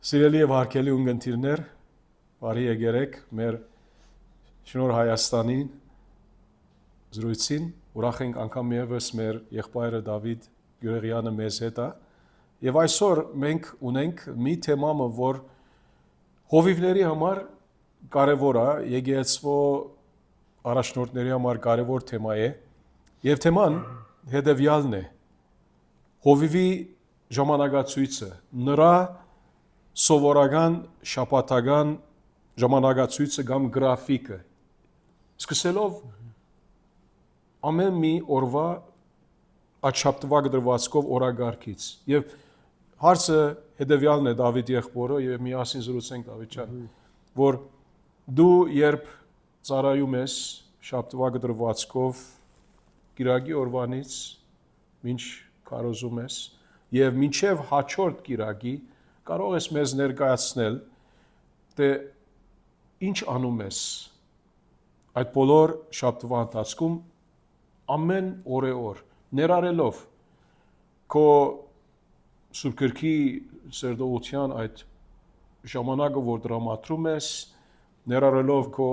Սիրելի եւ հարգելի ունգընտիրներ, բարի եկերեք մեր Շնորհ Հայաստանին զրույցին, ուրախ ենք անգամ եւս մեր եղբայրը Դավիթ Գյուղեղյանը մեզ հետ է, եւ այսօր մենք ունենք մի թեմա, որ հովիվների համար կարեւոր է, եկեղեցու առաջնորդների համար կարեւոր թեմա է, եւ թեման հետեւյալն է. հովիվի ժամանակացույցը, նրա սովորական շաբաթական ժամանակացույցը կամ գրաֆիկը, սկսելով ամեն մի օրվա աչափտվակ դրվածքով օրագարկից, եւ հարցը հետեւյալն է Դավիթ եղբորը, եւ միասին զրուցենք Դավիթ ջան, որ դու երբ ծառայում ես շաբաթվակ դրվածքով կիրակի օրվանից մինչ քարոզում ես եւ մինչեւ հաջորդ կիրակի կարող ես մեզ ներկայացնել, թե ինչ անում ես այդ բոլոր շաբաթվա ընթացքում ամեն օր ներառելով քո Սուրբ Գրքի սերտողության այդ ժամանակը, որ դրամատրում ես, ներառելով քո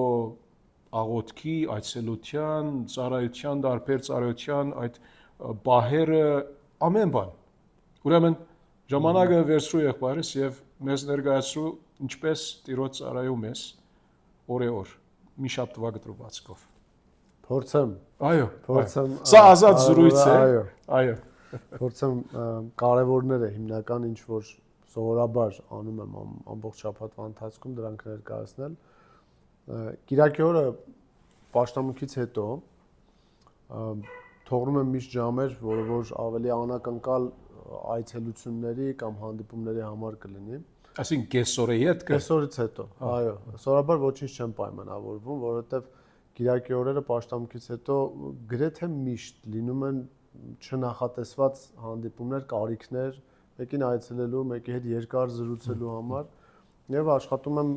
աղոթքի, այցելության, ծառայության, դարբեր ծառայության այդ բահերը, ամեն բան։ Ուրեմն ժամանակը վերցրու եղբայրս եւ մեզ ներկայացրու ինչպես Տիրոջ ծառայում ես օր մի շաբաթվա գտրվածքով։ Փորձեմ։ Այո, փորձեմ։ Սա ազատ զրույց է։ Այո։ Փորձեմ կարևորները հիմնական ինչ որ սովորաբար անում եմ ամբողջ շաբաթվա ընթացքում դրանք ներկայացնել։ Կիրակի օրը պաշտամունքից հետո թողնում եմ միշտ ժամեր, որը որ ավելի անակնկալ այցելությունների կամ հանդիպումների համար կլինի։ Այսինքն կեսօրի հետ կը։ Կեսօրից հետո, այո, սովորաբար ոչինչ չեմ պայմանավորվում, որովհետև կիրակի օրերը պաշտամունքից հետո գրեթե միշտ լինում են չնախատեսված հանդիպումներ, կարիքներ, մեկին այցելելու, մեկի հետ երկար զրուցելու համար, եւ աշխատում եմ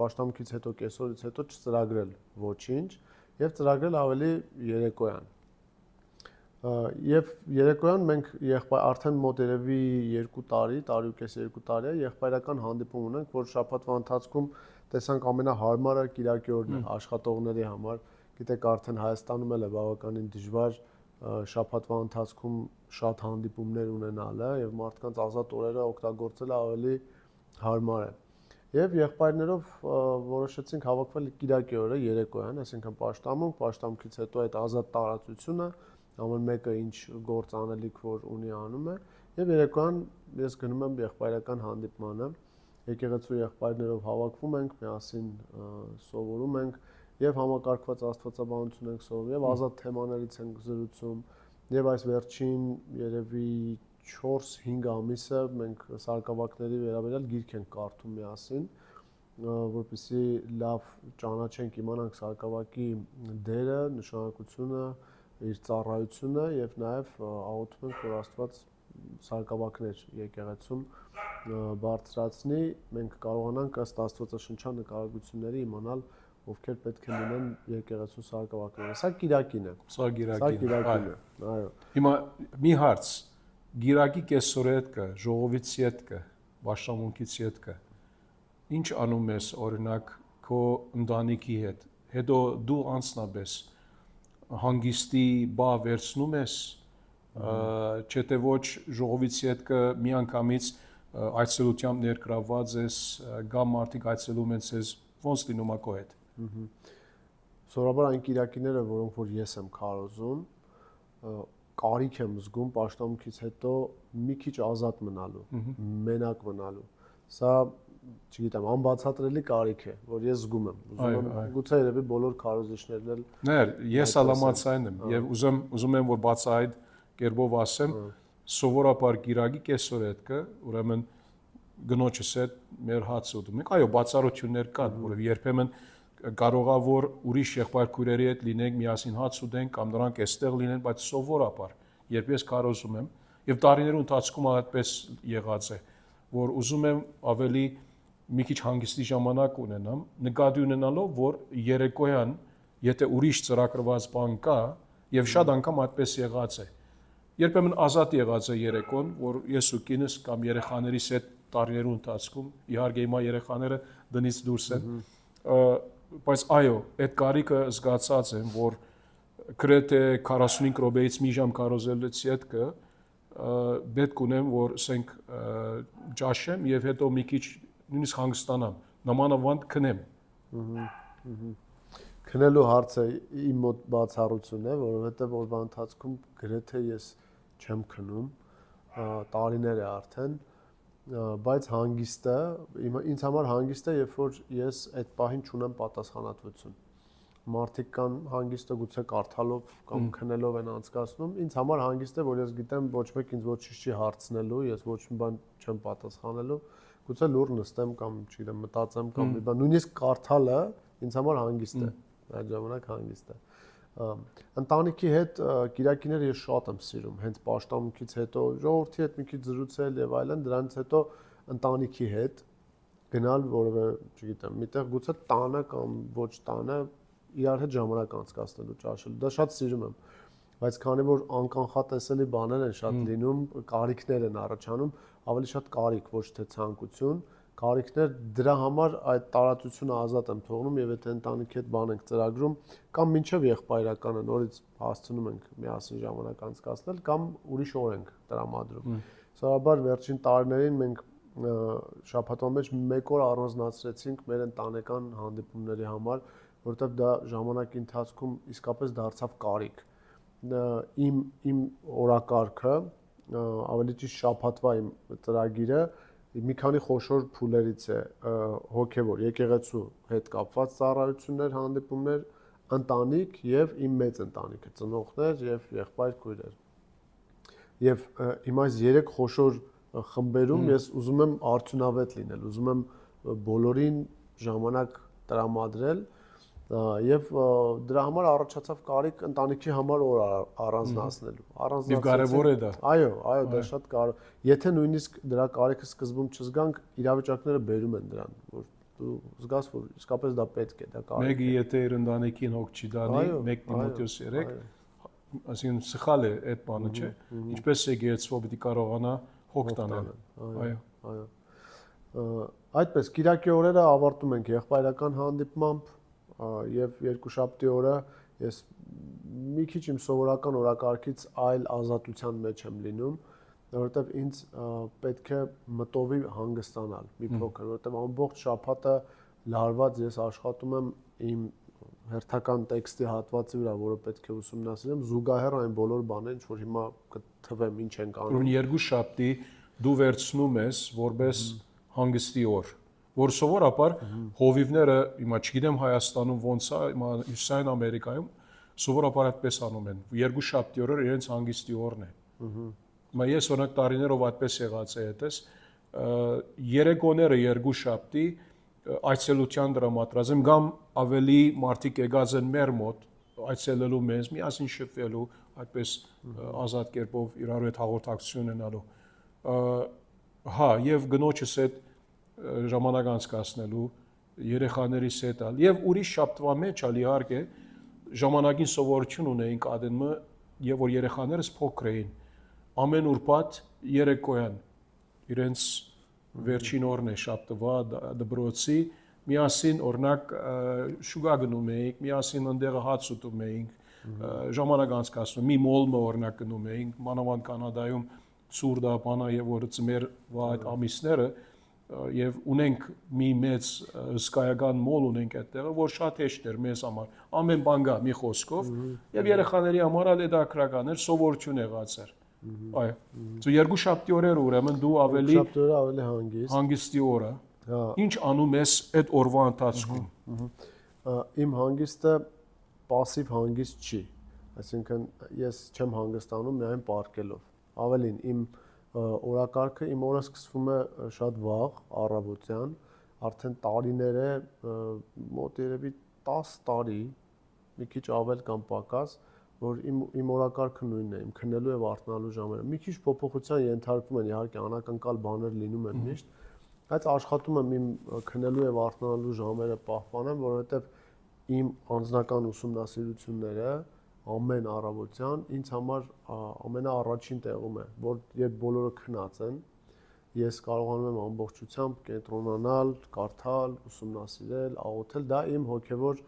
պաշտամունքից հետո կեսօրից հետո չծրագրել ոչինչ եւ ծրագրել ավելի երեկոյան։ Եվ երեկոյան մենք արդեն մոտ երևի 2 տարի, տարի ու կես 2 տարի է եղբայրական հանդիպում ունենք, որ շաբաթվա ընթացքում տեսանք ամենահարմարը կիրակի օրն է աշխատողների համար։ Գիտեք, արդեն Հայաստանում էլ է բավականին դժվար շաբաթվա ընթացքում շատ հանդիպումներ ունենալը եւ մարդկանց ազատ օրերը օգտագործելը ավելի հարմար է։ Եվ եղբայրներով որոշեցինք հավաքվել կիրակի օրը երեկոյան, այսինքն պաշտամունքից հետո այդ ազատ տարածությունը ամեն մեկը ինչ գործ անելիք որ ունի անում է եւ երեկոյան ես գնում եմ եղբայրական հանդիպմանը, եկեղեցու եղբայրներով հավաքվում ենք, միասին սովորում ենք եւ համակարգված աստվածաբանություն ենք սովորում եւ ազատ թեմաներից ենք զրուցում եւ այս վերջին երևի 4-5 ամիսը մենք սարկավակների վերաբերյալ գիրք ենք կարդում միասին, որպեսզի լավ ճանաչենք, իմանանք սարկավակի դերը, նշանակությունը, իր ծառայությունը եւ նաեւ աղոթում ենք, որ Աստված սարկավակներ եկեղեցում բարձրացնի, մենք կարողանանք ըստ Աստվածաշնչյան նկարագրությունների իմանալ ովքեր պետք է լինեն եկեղեցու սարկավակները։ Սա Կիրակին է։ Սա Կիրակին է։ Այո։ Հիմա մի հարց. Գիրակի կեսօրը հետ կը, ժողովիցի հետ կը, պաշտամունքից հետ կը։ Ինչ անում ես օրինակ քո ընտանիքի հետ։ Հետո դու անձնապես հանգիստի բա վերցնում ես, չէ՞ թե ոչ ժողովիցի հետ կը միանգամից այցելությամբ ներգրավված ես, կամ մարդիկ այցելում են ցեզ, ոնց լինում է քո հետ։ Սովորաբար այն կիրակիները, որոնք որ ես եմ քարոզում, կարիք եմ զգում պաշտամունքից հետո մի քիչ ազատ մնալու, մենակ մնալու։ Սա, չգիտեմ, անբացատրելի կարիք է, որ ես զգում եմ։ Ուզում եմ գուցե երևի բոլոր քարոզիչներն էլ։ Ներ, ես ալամացային եմ եւ ուզում եմ որ բացահայտ կերպով ասեմ, սովորաբար Կիրակի կեսօրը հետ կը, ուրեմն գնոջս հետ մեր հացը ուտում ենք։ Այո, բացառություններ կան, որով երբեմն կարողա որ ուրիշ եղբայր քույրերի հետ լինենք, միասին հաց ուտենք կամ նրանք այստեղ լինեն, բայց սովորաբար, երբ ես քարոզում եմ եւ տարիների ընթացքում այդպես եղած է, որ ուզում եմ ավելի մի քիչ հանգստի ժամանակ ունենամ, նկատի ունենալով, որ երեկոյան, եթե ուրիշ ծրագրված բան կա, եւ շատ անգամ այդպես եղած է։ Երբեմն ազատ եղած է երեկոն, որ ես ու կինս կամ երեխաներիս հետ տարիներու ընթացքում, իհարկե հիմա երեխաները դնից դուրս են, բայց այո, այդ կարիքը զգացած եմ, որ գրեթե 45 րոպեից մի ժամ կարոզելուց հետո պետք ունեմ, որ ասենք ճաշեմ եւ հետո մի քիչ նույնիսկ հանգստանամ, նամանավանդ քնեմ։ Քնելու հարցը իմ մոտ բացառություն է, որովհետեւ օրվա ընթացքում գրեթե ես չեմ քնում, տարիներ է արդեն, բայց հանգիստը ինձ համար հանգիստ է, երբ որ ես այդ պահին չունեմ պատասխանատվություն։ Մարդիկ կան հանգիստը գուցե կարդալով կամ քնելով են անցկացնում, ինձ համար հանգիստ է, որ ես գիտեմ ոչ մեկ ինձ ոչինչ չի հարցնելու, ես ոչ մի բան չեմ պատասխանելու, գուցե լուր նստեմ կամ չգիտեմ մտածեմ կամ մի բան, նույնիսկ կարդալը ինձ համար հանգիստ է, այդ ժամանակ հանգիստ է։ Ընտանիքի հետ կիրակիները ես շատ եմ սիրում, հենց պաշտամունքից հետո ժողովրդի հետ մի քիչ զրուցել եւ այլն, դրանից հետո ընտանիքի հետ գնալ որևէ, չգիտեմ, միտեղ գուցե տանը կամ ոչ տանը իրար հետ ժամանակ անցկացնելու, ճաշելու, դա շատ սիրում եմ, բայց քանի որ անկանխատեսելի բաներ են շատ լինում, կարիքներ են առաջանում, ավելի շատ կարիք, ոչ թե ցանկություն, կարիքներ, դրա համար այդ տարածությունը ազատ եմ թողնում եւ եթե ընտանիքի հետ բան ենք ծրագրում, կամ մինչեւ եղբայրականը նորից հասցնում ենք միասին ժամանակ անցկացնել, կամ ուրիշ օր ենք տրամադրում։ Սովորաբար վերջին տարիներին մենք շաբաթվա մեջ մեկ օր առանձնացրեցինք մեր ընտանեկան հանդիպումների համար, որովհետև դա ժամանակի ընթացքում իսկապես դարձավ կարիք։ Իմ օրակարգը, ավելի ճիշտ շաբաթվա իմ ծրագիրը մի քանի խոշոր փուլերից է հոգևոր, եկեղեցու հետ կապված ծառայություններ, հանդիպումներ, ընտանիք եւ իմ մեծ ընտանիքը, ծնողներ եւ եղբայր-քույրեր։ Եվ հիմա այս 3 խոշոր խմբերում ես ուզում եմ արդյունավետ լինել, ուզում եմ բոլորին ժամանակ տրամադրել եւ դրա համար առաջացավ կարիք ընտանիքի համար օր առանձնացնելու։ Եվ կարևոր է դա։ Այո, դա շատ կարևոր։ Եթե նույնիսկ դրա կարիքը սկզբում չզգանք, իրավիճակները բերում են դրան, որ դու զգաս, որ իսկապես դա պետք է, դա կարիք է։ Մեկը եթե իր ընտանիքին հոգ չի դանի, 1 Տիմոթեոս 3, այսինքն սխալ է այդ բանը, չէ։ Ինչպես է գերեցվո պիտի կարողանա հոգ տանել։ Այո։ Այդպես Կիրակի օրերը ավարտում ենք եղբայրական հանդիպմամբ եւ երկուշաբթի օրը ես մի քիչ իմ սովորական օրակարգից այլ ազատության մեջ եմ լինում, որովհետեւ ինձ պետք է մտովի հանգստանալ մի փոքր, որովհետեւ ամբողջ շաբաթը լարված ես աշխատում եմ իմ հերթական տեքստի հատվածի վրա, որը պետք է ուսումնասիրեմ, զուգահեռ այն բոլոր բաներն, ինչ որ հիմա կթվեմ ինչ ենք անում։ Ուրեմն երկուշաբթի դու վերցնում ես որպես հանգստի օր, որ սովորաբար հովիվները, հիմա չգիտեմ Հայաստանում ոնց է, հիմա Հյուսիսային Ամերիկայում սովորաբար այդպես անում են։ Երկուշաբթի օրը իրենց հանգստի օրն է։ Հիմա ես օրինակ տարիներով այդպես եղած է հետս, երեկոները երկուշաբթի այցելության դրամատրած եմ, կամ ավելի մարդիկ եկած են մեր մոտ այցելելու մեզ, միասին շփվելու, այդպես ազատ կերպով իրար հետ հաղորդակցություն ունենալու։ Հա, եւ գնոջս հետ ժամանակ անցկացնելու, երեխաներիս հետ ալ, եւ ուրիշ շաբթվա մեջ ալ իհարկե ժամանակին սովորություն ունեինք ադենը, եւ որ երեխաներս փոքր էին, ամեն ուրբաթ երեկոյան իրենց վերջին օրն է շաբթվա դպրոցի, միասին օրինակ շուգա գնում էինք, միասին ընդեղը հաց ուտում էինք, ժամանակ անցկացնում, մի մոլմը օրինակ գնում էինք, մանավանդ Կանադայում ցուրտ բանա եւ որ ծմեր այդ ամիսները եւ ունենք մի մեծ հսկայական մոլ ունենք այդտեղը, որ շատ հեշտ էր մեզ համար, ամեն բան գա մի խոսքով եւ երեխաների համար էլ դա ակրական էր, սովորություն եղած էր։ Այո։ Դու երկուշաբթի օրերը ուրեմն դու ավելի հանգստի օր է։ Ինչ անում ես այդ օրվա ընթացքում։ Իմ հանգիստը пассив հանգիստ չի, այսինքն ես չեմ հանգստանում միայն պարկելով։ Ավելին իմ օրակարգը, իմ օրը սկսվում է շատ վաղ, առավոտյան, արդեն տարիներ է, մոտ երևի 10 տարի, մի քիչ ավել կամ պակաս, որ իմ օրակարգը նույնն է, իմ քնելու եւ արթնալու ժամերը։ Մի քիչ փոփոխության ենթարկվում են, իհարկե անակնկալ բաներ լինում են միշտ, բայց աշխատում եմ իմ քնելու եւ արթնալու ժամերը պահպանեմ, որովհետեւ իմ անձնական ուսումնասիրությունները ամեն առավոտյան ինձ համար ամենաառաջին տեղում է, որ երբ բոլորը քնած են ես կարողանում եմ ամբողջությամբ կենտրոնանալ, կարդալ, ուսումնասիրել, աղոթել, դա իմ հոգևոր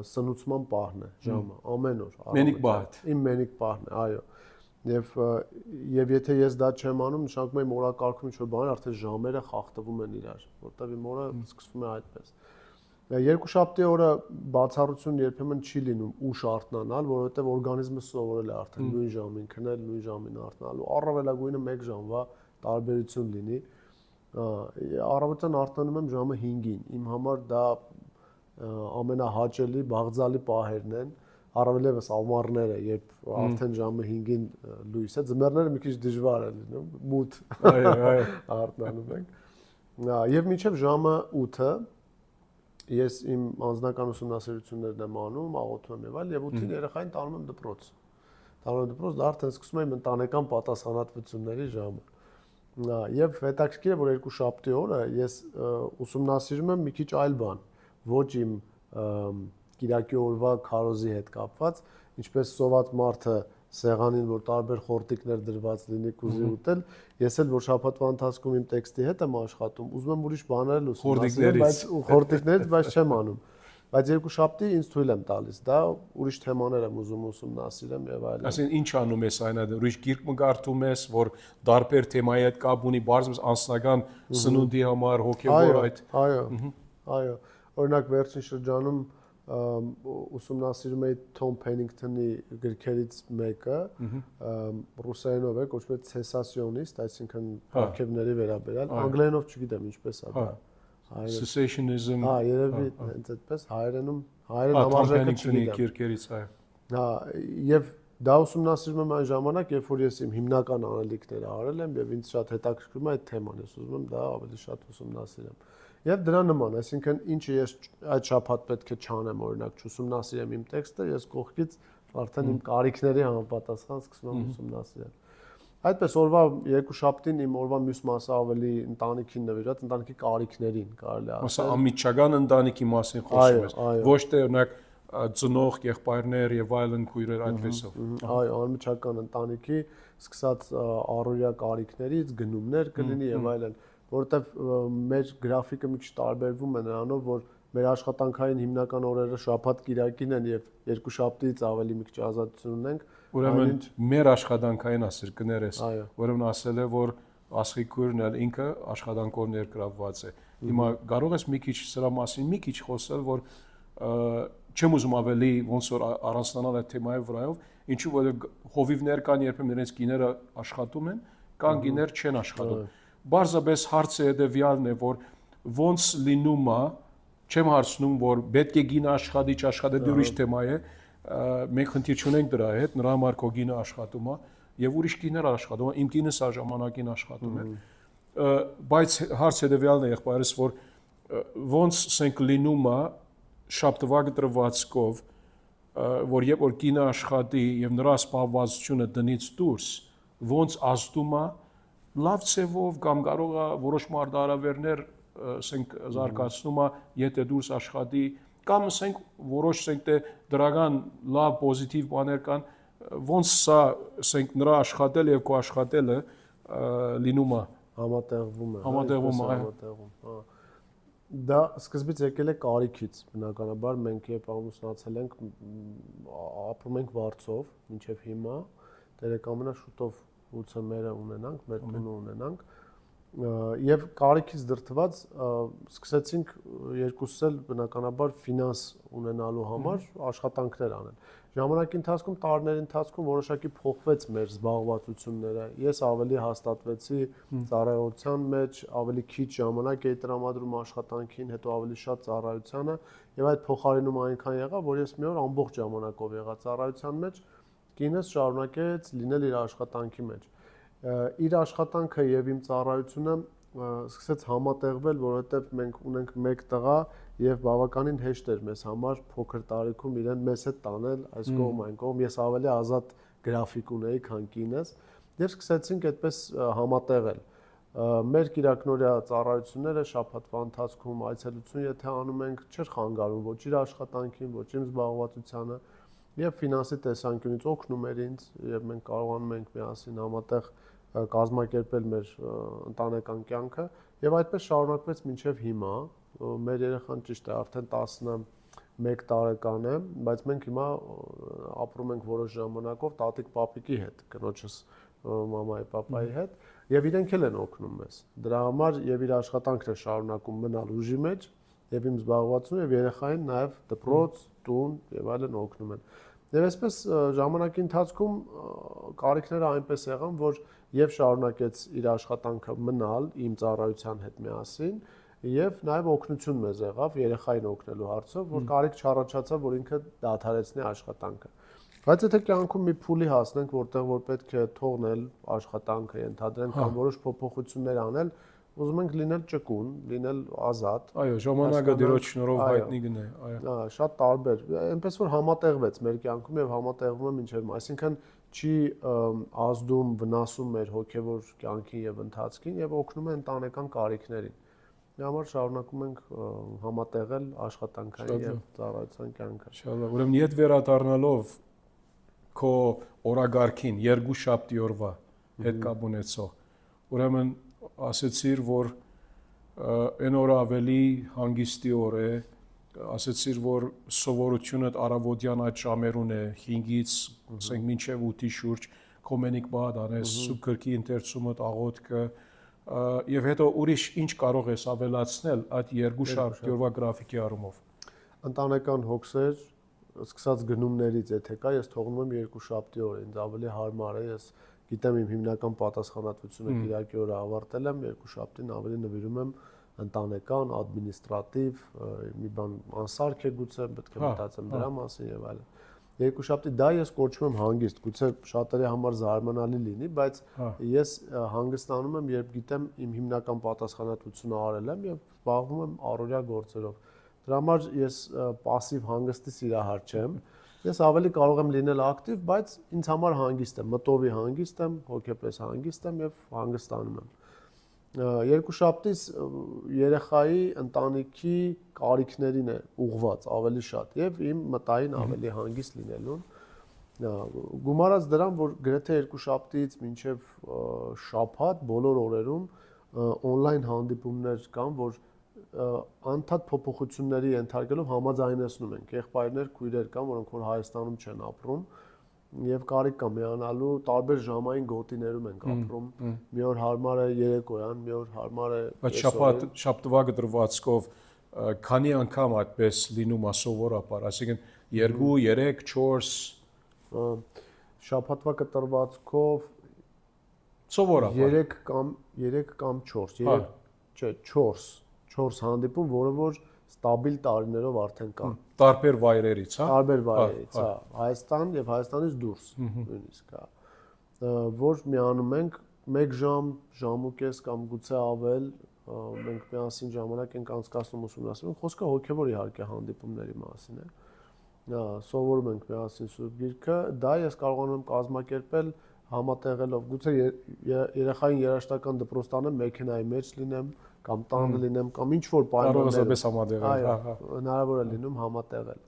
սնուցման պահն է, ժամը, ամեն օր։ Մենիկ պահդ։ Իմ մենիկ պահն է, այո։ Եվ եթե ես դա չեմ անում, նշանակում է իմ օրակարգում ինչ-որ բաներ արդեն ժամերը խախտվում են իրար, որտեղ իմ օրը սկսվում է այդպես։ Երկուշաբթի օրը բացառություն երբեմն չի լինում ուշ արթնանալ, որովհետև օրգանիզմը սովորել է արդեն նույն ժամին քնել, նույն ժամին արթնանալու, առավելագույնը 1 ժամվա տարբերություն լինի։ Առավոտյան արթնանում եմ ժամը 5-ին։ Իմ համար դա ամենահաճելի, բաղձալի պահերն են, առավելևս ամառները, երբ արդեն ժամը 5-ին լույս է, ձմեռները մի քիչ դժվար է լինում, մութ արթնանում ենք։ Եվ մինչև ժամը 8-ը ես իմ անձնական ուսումնասիրություններն եմ անում, աղոթում եմ եւ այլ, եւ 8-ին երեխային տանում եմ դպրոց։ Դա արդեն սկսում է իմ ընտանեկան պատասխանատվությունների ժամը։ Եվ հետաքրքիր է, որ երկուշաբթի օրը ես ուսումնասիրում եմ մի քիչ այլ բան, ոչ իմ կիրակի օրվա քարոզի հետ կապված, ինչպես սոված մարդը սեղանին, որ տարբեր խորտիկներ դրված լինի կուզի ուտել, ես էլ որ շաբաթվա ընթացքում իմ տեքստի հետ եմ աշխատում, ուզում եմ ուրիշ բաներ էլ ուսումնասիրել, բայց խորտիկներից բայց չեմ անում։ Բայց երկուշաբթի ինձ թույլ եմ տալիս, դա ուրիշ թեմաներ եմ ուզում ուսումնասիրեմ եւ այլն։ Այսինքն ինչ անում ես այն այդ ուրիշ գիրք մգարտում ես, որ դարբեր թեմայի հետ կապ ունի, բարձր անձնական սնունդի համար հոգեվոր այդ։ Այո։ Օրինակ վերջին շրջանում ուսումնասիրում էի Թոմ Փենինգթոնի գրքերից մեկը, ռուսերենով է, կոչվում է Cessationist, այսինքն պարգևների վերաբերյալ, անգլերենով չգիտեմ ինչպես է դա։ Cessationism։ Երևի հենց այդպես, հայերենում համարժեքը չգիտեմ։ Գրքերից, այո։ Եվ դա ուսումնասիրում եմ այն ժամանակ, երբ որ ես իմ հիմնական անելիքները արել եմ եւ ինձ շատ հետաքրքրում է այդ թեման, ես ուզում եմ դա ավելի շատ ուսումնասիրեմ։ Եվ դրա նման, այսինքն ինչը ես այդ շաբաթ պետք է չանեմ, օրինակ չուսումնասիրեմ իմ տեքստը, ես կողքից արդեն իմ կարիքների համապատասխան սկսում եմ ուսումնասիրել։ Այդպես օրվա երկուշաբթին իմ օրվա մյուս մասը ավելի ընտանիքին նվիրված, ընտանիքի կարիքներին կարելի է ասել։ Անմիջական ընտանիքի մասին խոսում ես։ Ոչ թե օրինակ ծնող եղբայրներ եւ այլն քույրեր այդպեսով։ Այո, անմիջական ընտանիքի սկսած առօրյա կարիքներից, գնումներ կլինի եւ այլն, որովհետեւ մեր գրաֆիկը մի քիչ տարբերվում է նրանով, որ մեր աշխատանքային հիմնական օրերը շաբաթ կիրակին են եւ երկուշաբթիից ավելի մի քիչ ազատություն ունենք։ Ուրեմն մեր աշխատանքային ասել կներես, ուրեմն ասել է, որ Ասղիկուրն էլ ինքը աշխատանքով ներգրավված է։ Հիմա կարող ես մի քիչ սրա մասին մի քիչ խոսել, որ չեմ ուզում ավելի ոնց որ առանձնանալ այդ թեմայի վրայով, ինչու որ հովիվներ կան, երբեմն իրենց կիները աշխատում են, կան կիներ չեն աշխատում։ Բարձրապես հարցը հետեւյալն է, որ ոնց լինում է, չեմ հարցնում, որ պետք է գինը աշխատի, չաշխատի, դա ուրիշ թեմա է, մենք խնդիր չունենք դրա հետ, նրա համար քո գինը աշխատում է եւ ուրիշ կիներ աշխատում է, իմ կինս ա ժամանակին աշխատում է, բայց հարցը հետեւյալն է եղբայրս, որ ոնց ասենք լինում է շաբթվա գրվածքով, որ երբ որ կինը աշխատի եւ նրա սպառվածությունը դնից դուրս, ոնց ազդում է լավ ցևով կամ կարող է որոշ մարտահրավերներ ասենք զարգացնում է, եթե դուրս աշխատի կամ ասենք որոշ ասենք թե դրական լավ պոզիտիվ բաներ կան, ոնց սա ասենք նրա աշխատել եւ քո աշխատելը լինում է համատեղվում է։ Դա սկզբից եկել է կարիքից, բնականաբար մենք երբ ամուսնացել ենք, ապրում ենք Վարչով, մինչև հիմա, դերեկ ամենաշուտով ուծը մերը ունենանք, մեր տունը ունենանք, եւ կարիքից դրդված սկսեցինք երկուսս էլ բնականաբար ֆինանս ունենալու համար աշխատանքներ անել։ Ժամանակի ընթացքում, տարիների ընթացքում որոշակի փոխվեց մեր զբաղվածությունները։ Ես ավելի հաստատվեցի ծառայության մեջ, ավելի քիչ ժամանակ էի տրամադրում աշխատանքին, հետո ավելի շատ ծառայությանը, եւ այդ փոխարինումը այնքան եղավ, որ ես մի օր ամբողջ ժամանակով եղա ծառայության մեջ, կինս շարունակեց լինել իր աշխատանքի մեջ։ Իր աշխատանքը եւ իմ ծառայությունը սկսեց համատեղվել, որովհետեւ մենք ունենք մեկ տղա եւ բավականին հեշտ էր մեզ համար փոքր տարիքում իրեն մեզ հետ տանել այս կողմ այն կողմ, ես ավելի ազատ գրաֆիկ ունեի, քան կինս, եւ սկսեցինք այդպես համատեղել։ Մեր կիրակնօրյա ծառայությունները շաբաթվա ընթացքում այցելություն եթե անում ենք, չէր խանգարում ոչ իր աշխատանքին, ոչ իմ զբաղվածությանը, եւ ֆինանսի տեսանկյունից օգնում էր ինձ, եւ մենք կարողանում ենք միասին համատեղ կազմակերպել մեր ընտանեկան կյանքը եւ այդպես շարունակվեց մինչեւ հիմա։ Մեր երեխան ճիշտ է, արդեն 11 տարեկան է, բայց մենք հիմա ապրում ենք որոշ ժամանակով տատիկ պապիկի հետ, կնոջս մամայի պապայի հետ, եւ իրենք էլ են օգնում մեզ։ Դրա համար եւ իր աշխատանքն է շարունակում մնալ ուժի մեջ եւ իմ զբաղվածությունը եւ երեխային նաեւ դպրոց, տուն եւ այլն օգնում են։ Եվ այսպես ժամանակի ընթացքում կարիքները այնպես եղան, որ եւ շարունակեց իր աշխատանքը մնալ իմ ծառայության հետ միասին եւ նաեւ օգնություն մեզ եղավ երեխային օգնելու հարցով, որ կարիք չառաջացավ, որ ինքը դադարեցնի աշխատանքը։ Բայց եթե կյանքում մի փուլի հասնենք, որտեղ որ պետք է թողնել աշխատանքը, ենթադրենք կամ որոշ փոփոխություններ անել, ուզում ենք լինել ճկուն, լինել ազատ։ Այո, ժամանակը դիրոջ շնորհով հայտնի գնե, այո։ Շատ տարբեր։ Այնպես որ համատեղվեց մեր կյանքում եւ համատեղվում է մինչեւ, այսինքն չի ազդում, վնասում մեր հոգեվոր կյանքին եւ ընթացքին եւ օգնում է ընտանեկան կարիքներին։ Դրա համար շարունակում ենք համատեղել աշխատանքային եւ ծառայության կյանքը։ Շատ լավ։ Ուրեմն իդ վերադառնալով քո օրագարքին երկու շաբթի օրվա հետ կապ ունեցող, ուրեմն ասեցիր, որ այն օրը ավելի հանգիստի օր է, ասեցիր, որ սովորությունդ առավոտյան այդ ժամերուն է 5-ից, ասենք մինչև 8-ի շուրջ, քո մենիկ բադ անես, սուբ քրքի ընթերցումը, աղոթքը, եւ հետո ուրիշ ինչ կարող ես ավելացնել այդ երկու շաբթի օրվա գրաֆիկի առումով։ Ընտանեկան հոգսեր, սկսած գնումներից, եթե կա, ես թողնում եմ երկու շաբթի օրը, ինձ ավելի հարմար է, ես գիտեմ իմ հիմնական պատասխանատվությունը Կիրակի օրը ավարտել եմ, երկու շաբթին ավելի նվիրում եմ ընտանեկան, ադմինիստրատիվ, մի բան անսարք է գուցե, պետք է մտածեմ դրա մասին եւ այլն։ Երկու շաբթի դա ես կոչում եմ հանգիստ, գուցե շատերի համար զարմանալի լինի, բայց ես հանգստանում եմ, երբ գիտեմ իմ հիմնական պատասխանատվությունը արել եմ եւ զբաղվում եմ առօրյա գործերով։ Դրա համար ես пассив հանգստի սիրահար չեմ։ Ես ավելի կարող եմ լինել ակտիվ, բայց ինձ համար հանգիստ եմ, մտովի հանգիստ եմ, հոգեպես հանգիստ եմ եւ հանգստանում եմ։ Երկուշաբթիս երեխայի ընտանիքի կարիքներին է ուղղված ավելի շատ եւ իմ մտային ավելի հանգիստ լինելուն։ Գումարած դրան, որ գրեթե երկուշաբթից մինչեւ շաբաթ բոլոր օրերում on-line հանդիպումներ կան, որ անդադ փոփոխությունների ենթարկելով համաձայնեցնում ենք եղբայրներ, քույրեր կան, որոնք որ Հայաստանում չեն ապրում եւ կարիք կա միանալու, տարբեր ժամային գոտիներում ենք ապրում։ Մի օր հարմար է երեկոյան, մի օր հարմար է բայց շաբթվա դրվածքով քանի անգամ այդպես լինում է սովորաբար, այսինքն 2, 3, 4 շաբաթվա կտրվածքով սովորաբար 3 կամ 4, չէ, 4 հանդիպում, որը որ ստաբիլ տարիներով արդեն կան։ Տարբեր վայրերից, հա։ Տարբեր վայրերից, հա, Հայաստան եւ Հայաստանից դուրս նույնիսկ, հա։ Որ միանում ենք 1 ժամ, ժամ ու կես կամ գուցե ավել, մենք միասին ժամանակ ենք անցկացնում ուսումնասիրում, խոսքը հոգեվոր իհարկե հանդիպումների մասին է։ Սովորում ենք միասին Սուրբ Գիրքը, դա ես կարողանում եմ կազմակերպել համատեղելով, գուցե երեխային երաժշտական դպրոց տանեմ, մեքենայի մեջ լինեմ, կամ տանը լինեմ, կամ ինչ որ պայմաններ հնարավոր է լինում համատեղել,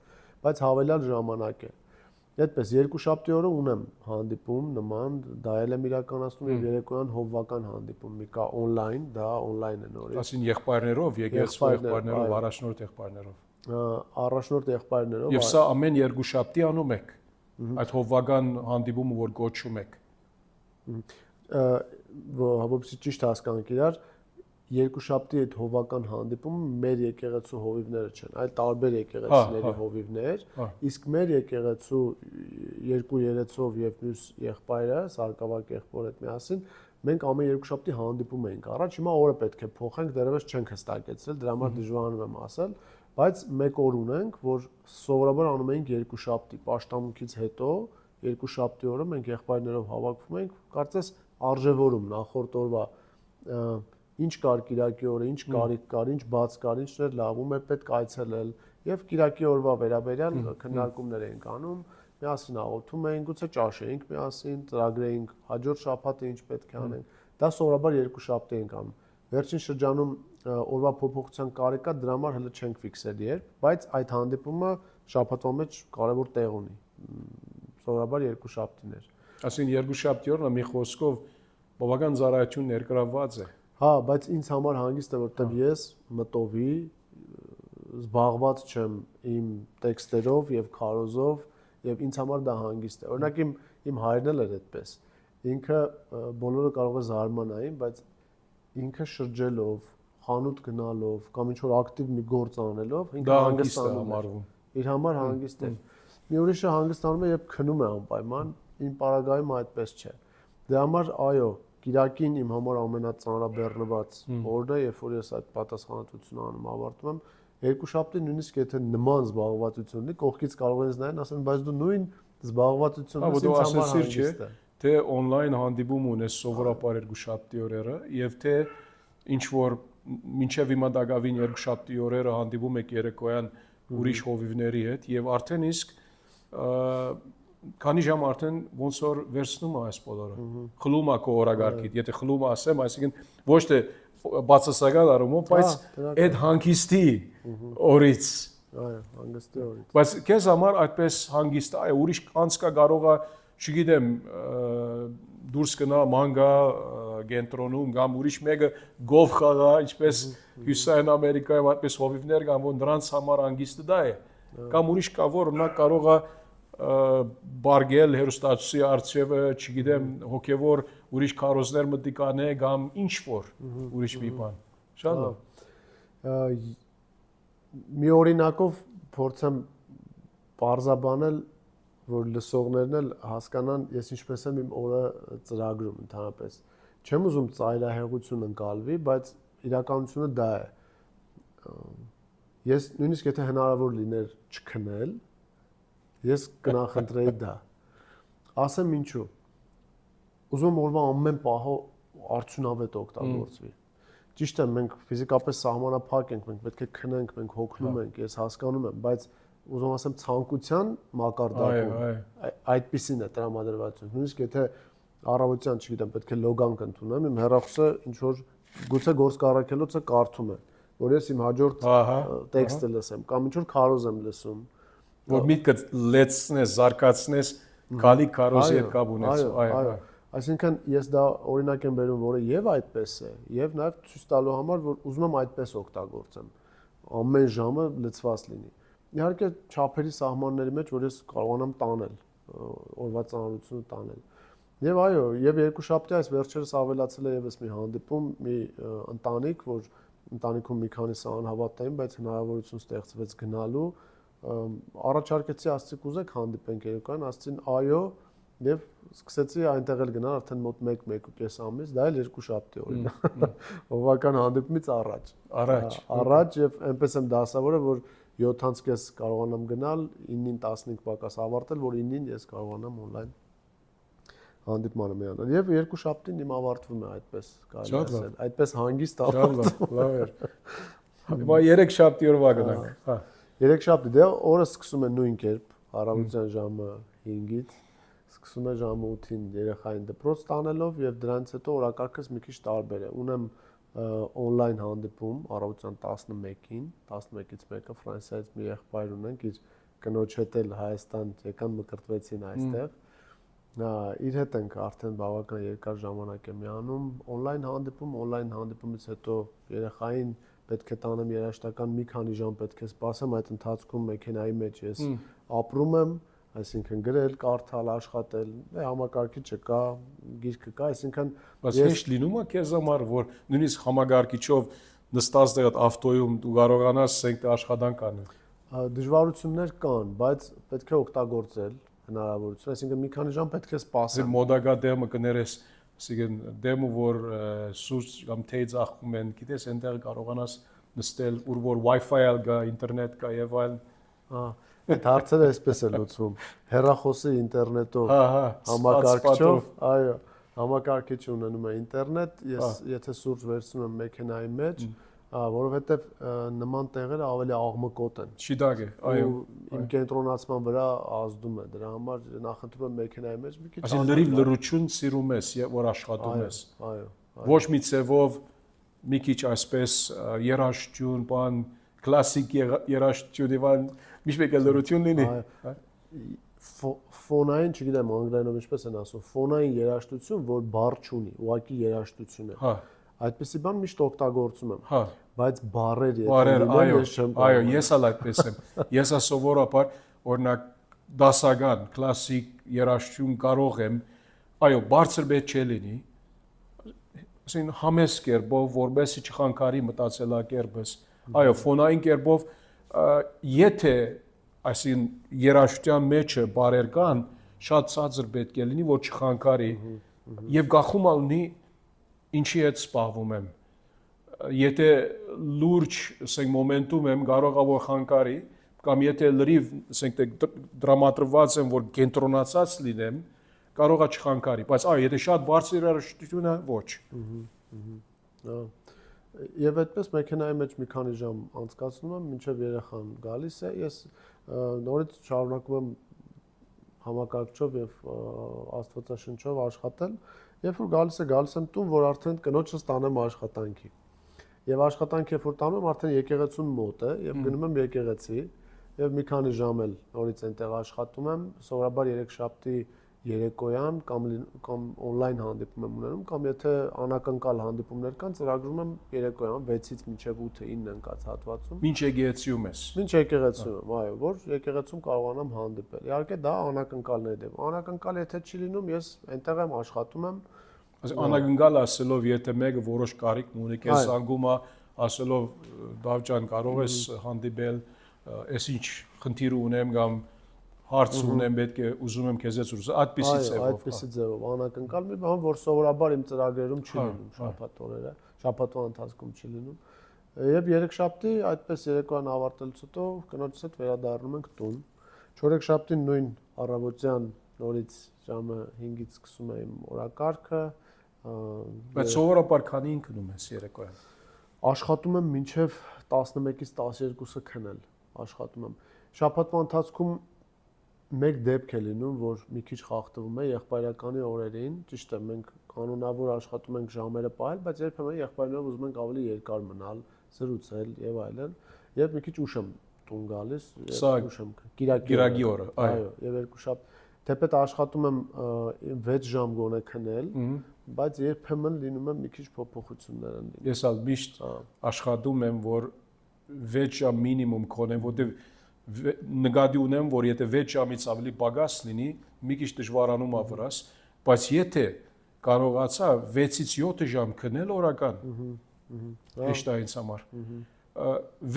բայց հավելյալ ժամանակ է։ Այդպես երկու շաբթի օրը ունեմ հանդիպում նման, դա էլ եմ իրականացնում եւ երեկոյան հովվական հանդիպում մի կա on-line, դա on-line է նորից։ Այսին եղբայրներով, եկեղեցու եղբայրներով, առաջնորդ եղբայրներով։ Առաջնորդ եղբայրներով։ Եվ սա ամեն երկու շաբթի անում եք։ Այդ հովվական հանդիպումը, որ գոչում եք։ Որովհետեւ ճիշտ հասկանանք իրար, երկուշաբթի այդ հովական հանդիպումը մեր եկեղեցու հովիվները չեն, այլ տարբեր եկեղեցիների հովիվներ, իսկ մեր եկեղեցու երկու երեցով եւ մյուս եղբայրը, Սարգսակ եղբոր հետ միասին, մենք ամեն երկուշաբթի հանդիպում էինք առաջ, հիմա օրը պետք է փոխենք, դեռևս չենք հստակեցրել, դրա համար դժվարանում եմ ասել, բայց մեկ օր ունենք, որ սովորաբար անում էինք երկուշաբթի, պաշտամունքից հետո երկուշաբթի օրը մենք եղբայրներով հավաքվում ենք, կարծես արժևորում նախորդ օրվա ինչ կար Կիրակի օրը, ինչ կարիք կար, ինչ բաց կար, ինչներ լավում է պետք այցելել եւ Կիրակի օրվա վերաբերյալ քննարկումներ էինք անում, միասին աղոթում էինք, գուցե ճաշեինք միասին, ծրագրեինք հաջորդ շաբաթը ինչ պետք է անենք։ Դա սովորաբար երկու շաբթի ենք անում։ Վերջին շրջանում օրվա փոփոխության կարիք կա, դրա համար հələ չենք ֆիքսել երբ, բայց այդ հանդիպումը շաբաթվա մեջ կարևոր տեղ ունի։ Սովորաբար երկու շաբթիներ։ Այսինքն երկու շաբթի օրը մի խոսքով բավական ծառայություն ներգրավված է։ Հա, բայց ինձ համար հանգիստ է, որտեղ ես մտովի զբաղված չեմ իմ տեքստերով եւ քարոզով եւ ինձ համար դա հանգիստ է։ Օրինակ իմ հայրն էլ էր այդպես։ Ինքը բոլորը կարող է զարմանային, բայց ինքը շրջելով, խանութ գնալով կամ ինչ որ ակտիվ մի գործ անելով, ինքը հանգստանում է։ Իր համար հանգիստ է։ Մի ուրիշը հանգստանում է, երբ քնում է անպայման, իմ պարագայում այդպես չէ։ Դրա համար այո, Կիրակին իմ համար ամենածանրաբեռնված օրն է, երբ որ ես այդ պատասխանատվությունը անում ավարտում եմ։ Երկուշաբթի նույնիսկ եթե նման զբաղվածություն ունի, կողքից կարող են նայեն, ասեն, բայց դու նույն զբաղվածությունն ես, ինձ համար հանգիստ է։ Թե on-line հանդիպում ունես սովորաբար երկուշաբթի օրերը, եւ թե ինչ որ մինչեւ հիմա դակավին երկուշաբթի օրերը հանդիպում եք երեկոյան ուրիշ հովիվների հետ եւ արդեն իսկ քանի ժամ արդեն ոնց որ վերցնում է այս բոլորը։ Խլում է քո օրագարկիդ, եթե խլում ասեմ, այսինքն ոչ թե բացասական առումով, բայց այդ հանգիստի օրից, այո, հանգստի օրից։ բայց քեզ համար այդպես հանգիստ է, ուրիշ կանց կա կարող է, չգիտեմ, դուրս գնա մանգա կենտրոնում կամ ուրիշ մեկը գոլֆ խաղա, ինչպես Հյուսիսային Ամերիկայում այդպես հովիվներ կան, որ նրանց համար հանգիստը դա է։ Կամ ուրիշ կա, որ նա կարող է բարգել հերոստատուսի արծիվը, չգիտեմ, հոգևոր ուրիշ քարոզներ մտիկանե կամ ինչ որ ուրիշ մի բան։ Շատ լավ։ Մի օրինակով փորձեմ բարձաբանել, որ լսողներն էլ հասկանան, ես ինչպես եմ իմ օրը ծրագրում ընդհանրապես։ Չեմ ուզում ծայրահեղություն ընկալվի, բայց իրականությունը դա է։ Ես նույնիսկ եթե հնարավոր լիներ չքնել, ես կնախընտրեի դա։ Ասեմ ինչու։ Ուզում եմ օրվա ամեն պահը արդյունավետ օգտագործվի։ Ճիշտ է, մենք ֆիզիկապես սահմանափակ ենք, մենք պետք է քնենք, մենք հոգնում ենք, ես հասկանում եմ, բայց ուզում ասեմ ցանկության մակարդակում այդպիսին է տրամադրվածություն։ Նույնիսկ եթե առավոտյան, չգիտեմ, պետք է լոգանք ընդունեմ, իմ հեռախոսը ինչ որ գուցե գործ կառակելոցը կարդում է, որ ես իմ հաջորդ տեքստը լսեմ կամ ինչ որ քարոզ եմ լսում, որ միտքդ լեցնես, զարգացնես, գալի քարոզի հետ կապ ունեցող, այո։ Այսինքն ես դա օրինակ եմ բերում, որը եւ այդպես է, եւ նաեւ ցույց տալու համար, որ ուզում եմ այդպես օգտագործեմ։ Ամեն ժամը լցված լինի։ Իհարկե չափերի սահմանների մեջ, որ ես կարողանամ տանել, օրվա ծանրությունը տանել։ Եվ այո, եւ երկուշաբթի այս վերջերս ավելացել է եւս մի հանդիպում, մի ընտանիք, որ ընտանիքում մի քանիսը անհավատ էին, բայց հնարավորություն ստեղծվեց գնալու։ Առաջարկեցի, ասացի, կուզեք հանդիպենք երեկոյան, ասացին այո, եւ սկսեցի այնտեղ էլ գնալ արդեն մոտ 1-1.5 ամիս, դա էլ երկուշաբթի օրին։ Ովական հանդիպումից առաջ եւ այնպես եմ դասավորը, որ 7:30 կարողանամ գնալ, 9-ին 15 պակաս ավարտել, որ 9-ին ես կարողանամ on-line հանդիպմանը միանալ։ Եվ երկուշաբթին իմ ավարտվում է այդպես, կարելի ասել, այդպես հանգիստ ավարտվում։ Լավ էր։ Հիմա 3 շաբթի օրվա գնանք։ Հա։ 3 շաբթի, դե օրը սկսում է նույն կերպ, առավոտյան ժամը 5-ից, սկսում է ժամը 8-ին երեխային դպրոց տանելով եւ դրանից հետո օրակարգս մի քիչ տարբեր է։ Ունեմ on-line հանդիպում առավոտյան 11-ին, 11-ից 1-ը Ֆրանսիայից մի եղբայր ունենք, իր կնոջ հետ էլ Հայաստան եկան, մկրտվեցին այստեղ։ Իր հետ ենք արդեն բավական երկար ժամանակ եմ միանում, on-line հանդիպումից հետո երեխային պետք է տանեմ երաժշտական մի քանի ժամ պետք է սպասեմ, այդ ընթացքում մեքենայի մեջ ես ապրում եմ, այսինքն գրել, կարդալ, աշխատել, համակարգիչը կա, գիրքը կա, այսինքն բայց հեշտ լինում է քեզ համար, որ նույնիսկ համակարգիչով նստած դեղդ ավտոյում դու կարողանաս ասենք աշխատանք անել։ Դժվարություններ կան, բայց պետք է օգտագործել հնարավորություն, այսինքն մի քանի ժամ պետք է սպասել։ Մոդագա դեմը կներես, այսինքն դեմը որ սուրճ կամ թեյ ծախում են, գիտես, այնտեղ կարողանաս նստել, ուր որ Wi-Fi-ը կա, ինտերնետ կա եւ այլն։ Այդ հարցերը այսպես է լուծվում։ Հեռախոսի ինտերնետով, համակարգչով, այո, համակարգիչ ունենում է ինտերնետ, ես եթե սուրճ վերցնում եմ մեքենայի մեջ, որովհետև նման տեղերը ավելի աղմկոտ են։ Շիդագ է, այո։ Իմ կենտրոնացման վրա ազդում է, դրա համար նախընտրում եմ մեքենայի մեջ մի քիչ։ Այսինքն լրիվ լրություն սիրում ես, որ աշխատում ես։ Այո։ Ոչ մի ցևով մի քիչ այսպես երաժշտություն, բան, կլասիկ երաժշտություն, բան, միշտ մեկ լրություն լինի։ ֆոնային, չգիտեմ անգլերենով ինչպես են ասում, ֆոնային երաժշտություն, որ բառ չունի, ուղղակի երաժշտություն է։ Հա։ Այդպեսի բան միշտ օգտագործում եմ։ Հա։ Բայց բառեր Բարեր, այո, ես չեմ այո, ես էլ այդպես եմ։ Ես սովորաբար օրինակ դասական, կլասիկ երաժշտություն կարող եմ, այո, բարձր բետ չէ լինի, ասին համեստ կերպով, որբեսի չխանգարի մտածելակերպս։ Այո, ֆոնային կերպով եթե այսին երաժշտության մեջը բարեր կան, շատ ցածր պետք է լինի, որ չխանգարի եւ գախում ալնի ինչի հետ զբաղվում եմ։ Եթե լուրջ, ասենք մոմենտում եմ, կարող է որ խանգարի, կամ եթե լրիվ, ասենք դրամատրված եմ, որ կենտրոնացած լինեմ, կարող է չխանգարի, բայց այո, եթե շատ բարձր երաժշտություն է, ոչ։ Եվ այդպես մեքենայի մեջ մի քանի ժամ անցկացնում եմ, մինչև երեխան գալիս է, ես նորից շարունակում եմ համակարգչով եւ աստվածաշնչով աշխատել, երբ որ գալիս եմ տուն, որ արդեն կնոջս տանեմ աշխատանքի։ Եվ աշխատանքի երբ որ տանում եմ, արդեն եկեղեցուն մոտ է, եւ գնում եմ եկեղեցի, եւ մի քանի ժամ էլ նորից այնտեղ աշխատում եմ, սովորաբար 3-շաբթի երեկոյան կամ on-line հանդիպում եմ ունենում, կամ եթե անակնկալ հանդիպումներ կան, ծրագրում եմ երեկոյան 6-ից մինչև 8-9 ընկած հատվածում։ Մինչ եկեղեցիում ես։ Մինչ եկեղեցիում եմ, այո, որ եկեղեցում կարողանամ հանդիպել։ Իհարկե դա անակնկալների դեպքում։ Անակնկալ եթե չի լինում, ես այնտեղ եմ աշխատում եմ։ Անակնկալ ասելով, եթե մեկը որոշ կարիք ունի, քեզ զանգում է, ասելով Դավջան կարող ես հանդիպել, այսինչ խնդիր ունեմ կամ հարց ունեմ, պետք է ուզում եմ քեզ զրուցել, այդպիսի ձևով։ Այդպիսի ձևով անակնկալ մի բան, որ սովորաբար իմ ծրագրերում չի լինում շաբաթ օրերը, շաբաթվա ընթացքում չի լինում։ Եվ երեքշաբթի այդպես երեկոյան ավարտելուց հետո կնոջս հետ վերադառնում ենք տուն։ Չորեքշաբթին նույն առավոտյան նորից ժամը 5-ից սկսում եմ օրակարգը։ Բայց սովորաբար քանի ընկնում ես երեկոյան։ Աշխատում եմ մինչև 11-ից 12-ը քնել, աշխատում եմ։ Շաբաթվա ընթացքում մեկ դեպք է լինում, որ մի քիչ խախտվում է եղբայրականի օրերին, ճիշտ է, մենք կանոնավոր աշխատում ենք ժամերը պահել, բայց երբեմն եղբայրներով ուզում ենք ավելի երկար մնալ, զրուցել եւ այլն, եւ մի քիչ ուշ եմ տուն գալիս, ուշ եմ Կիրակի օրը, այո, եւ թեպետ աշխատում եմ 6 ժամ գոնե քնել, բայց երբեմն լինում է մի քիչ փոփոխություններ են լինում։ Ես ալ միշտ աշխատում եմ, որ 6 ժամ մինիմում քոնեմ, որտեղ նկատի ունեմ, որ եթե 6 ժամից ավելի պակաս լինի, մի քիչ դժվարանում է վրաս, բայց եթե կարողացա 6-ից 7 ժամ քնել օրական, հեշտ է ինձ համար։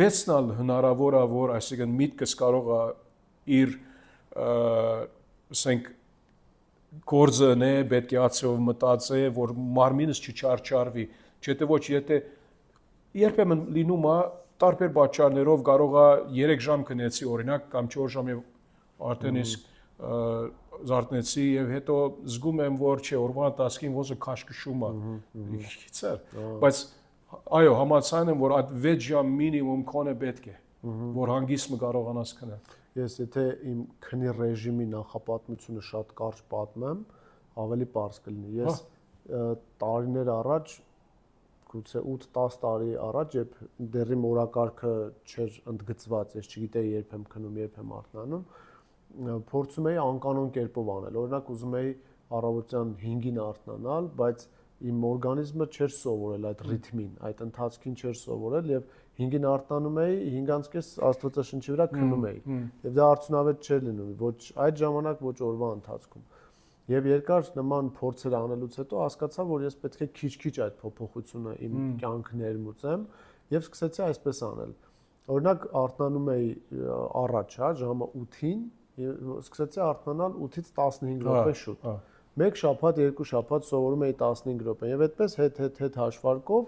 6-ն ալ հնարավոր է, որ այսինքն միտքս կարող է իր, ասենք, գործը նե պետք է ացիով մտածե, որ մարմինս չչարչարվի, չէ՞ ոչ, եթե երբեմն լինում է տարբեր պատճառներով կարող է 3 ժամ քնեցի օրինակ կամ 4 ժամ եւ արդեն իսկ զարթնեցի եւ հետո զգում եմ որ չէ օրվա ընթացքին ոնց է քաշքշում է քիչեր բայց այո համաձայն եմ որ այդ 6 ժամ մինիմում քոնե պետք է որ հանգիստ կարողանաս քնել ես եթե իմ քնի ռեժիմի նախապատմությունը շատ կարճ պատմեմ ավելի པարզ կլինի ես տարիներ առաջ գուցե 8-10 տարի առաջ, երբ դեռ իմ օրակարգը չէր ընդգծված, ես չգիտեի երբ եմ քնում, երբ եմ արթնանում, փորձում էի անկանոն կերպով անել։ Օրինակ ուզում էի առավոտյան 5-ին արթնանալ, բայց իմ օրգանիզմը չէր սովորել այդ ռիթմին, այդ ընթացքին չէր սովորել եւ 5-ին արթնանում էի, 5-ից աստվածաշնչի վրա քնում էի։ Եվ դա արդյունավետ չէր լինում, ոչ այդ ժամանակ, ոչ օրվա ընթացքում։ Եվ երկար նման փորձեր անելուց հետո հասկացա, որ ես պետք է քիչ-քիչ այդ փոփոխությունը իմ կյանք ներմուծեմ եւ սկսեցի այսպես անել։ Օրինակ արթնանում էի առաջ, հա, ժամը 8-ին եւ սկսեցի արթնանալ 8-ից 15 րոպե շուտ։ Մեկ շաբաթ, երկու շաբաթ սովորում էի 15 րոպե եւ այդպես հետ հաշվարկով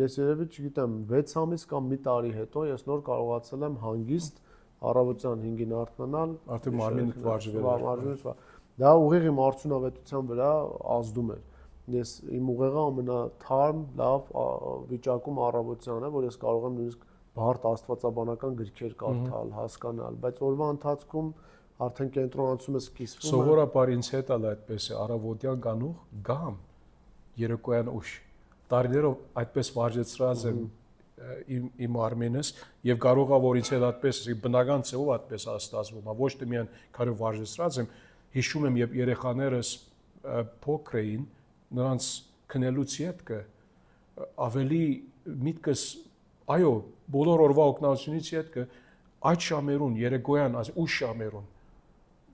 ես երևի չգիտեմ 6 ամիս կամ մի տարի հետո ես նոր կարողացել եմ հանգիստ առավոտյան 5-ին արթնանալ, արդեն մարմինը վարժվել։ Դա ուղիղ իմ արդյունավետության վրա ազդում էր։ Ես իմ ուղեղը ամենաթարմ, լավ վիճակում առավոտյան է, որ ես կարող եմ նույնիսկ բարդ աստվածաբանական գրքեր կարդալ, հասկանալ, բայց օրվա ընթացքում արդեն կենտրոնացումը սկսվում է։ Սովորաբար ինձ հետ ալ այդպես է, առավոտյան կանուխ գամ, երեկոյան ուշ։ Տարիներով այդպես վարժեցրած եմ իմ արմենս եւ կարող է որ ինձ հետ այդպես բնական ծավով այդպես ստացվում, ոչ թե միայն քարը վարժեցրած եմ, հիշում եմ երբ երեխաներս փոքր էին, նրանց քնելուց ետքը ավելի միտքս այո, բոլոր օրվա օգնությունից ետքը այդ շամերուն երեկոյան, ուշ շամերուն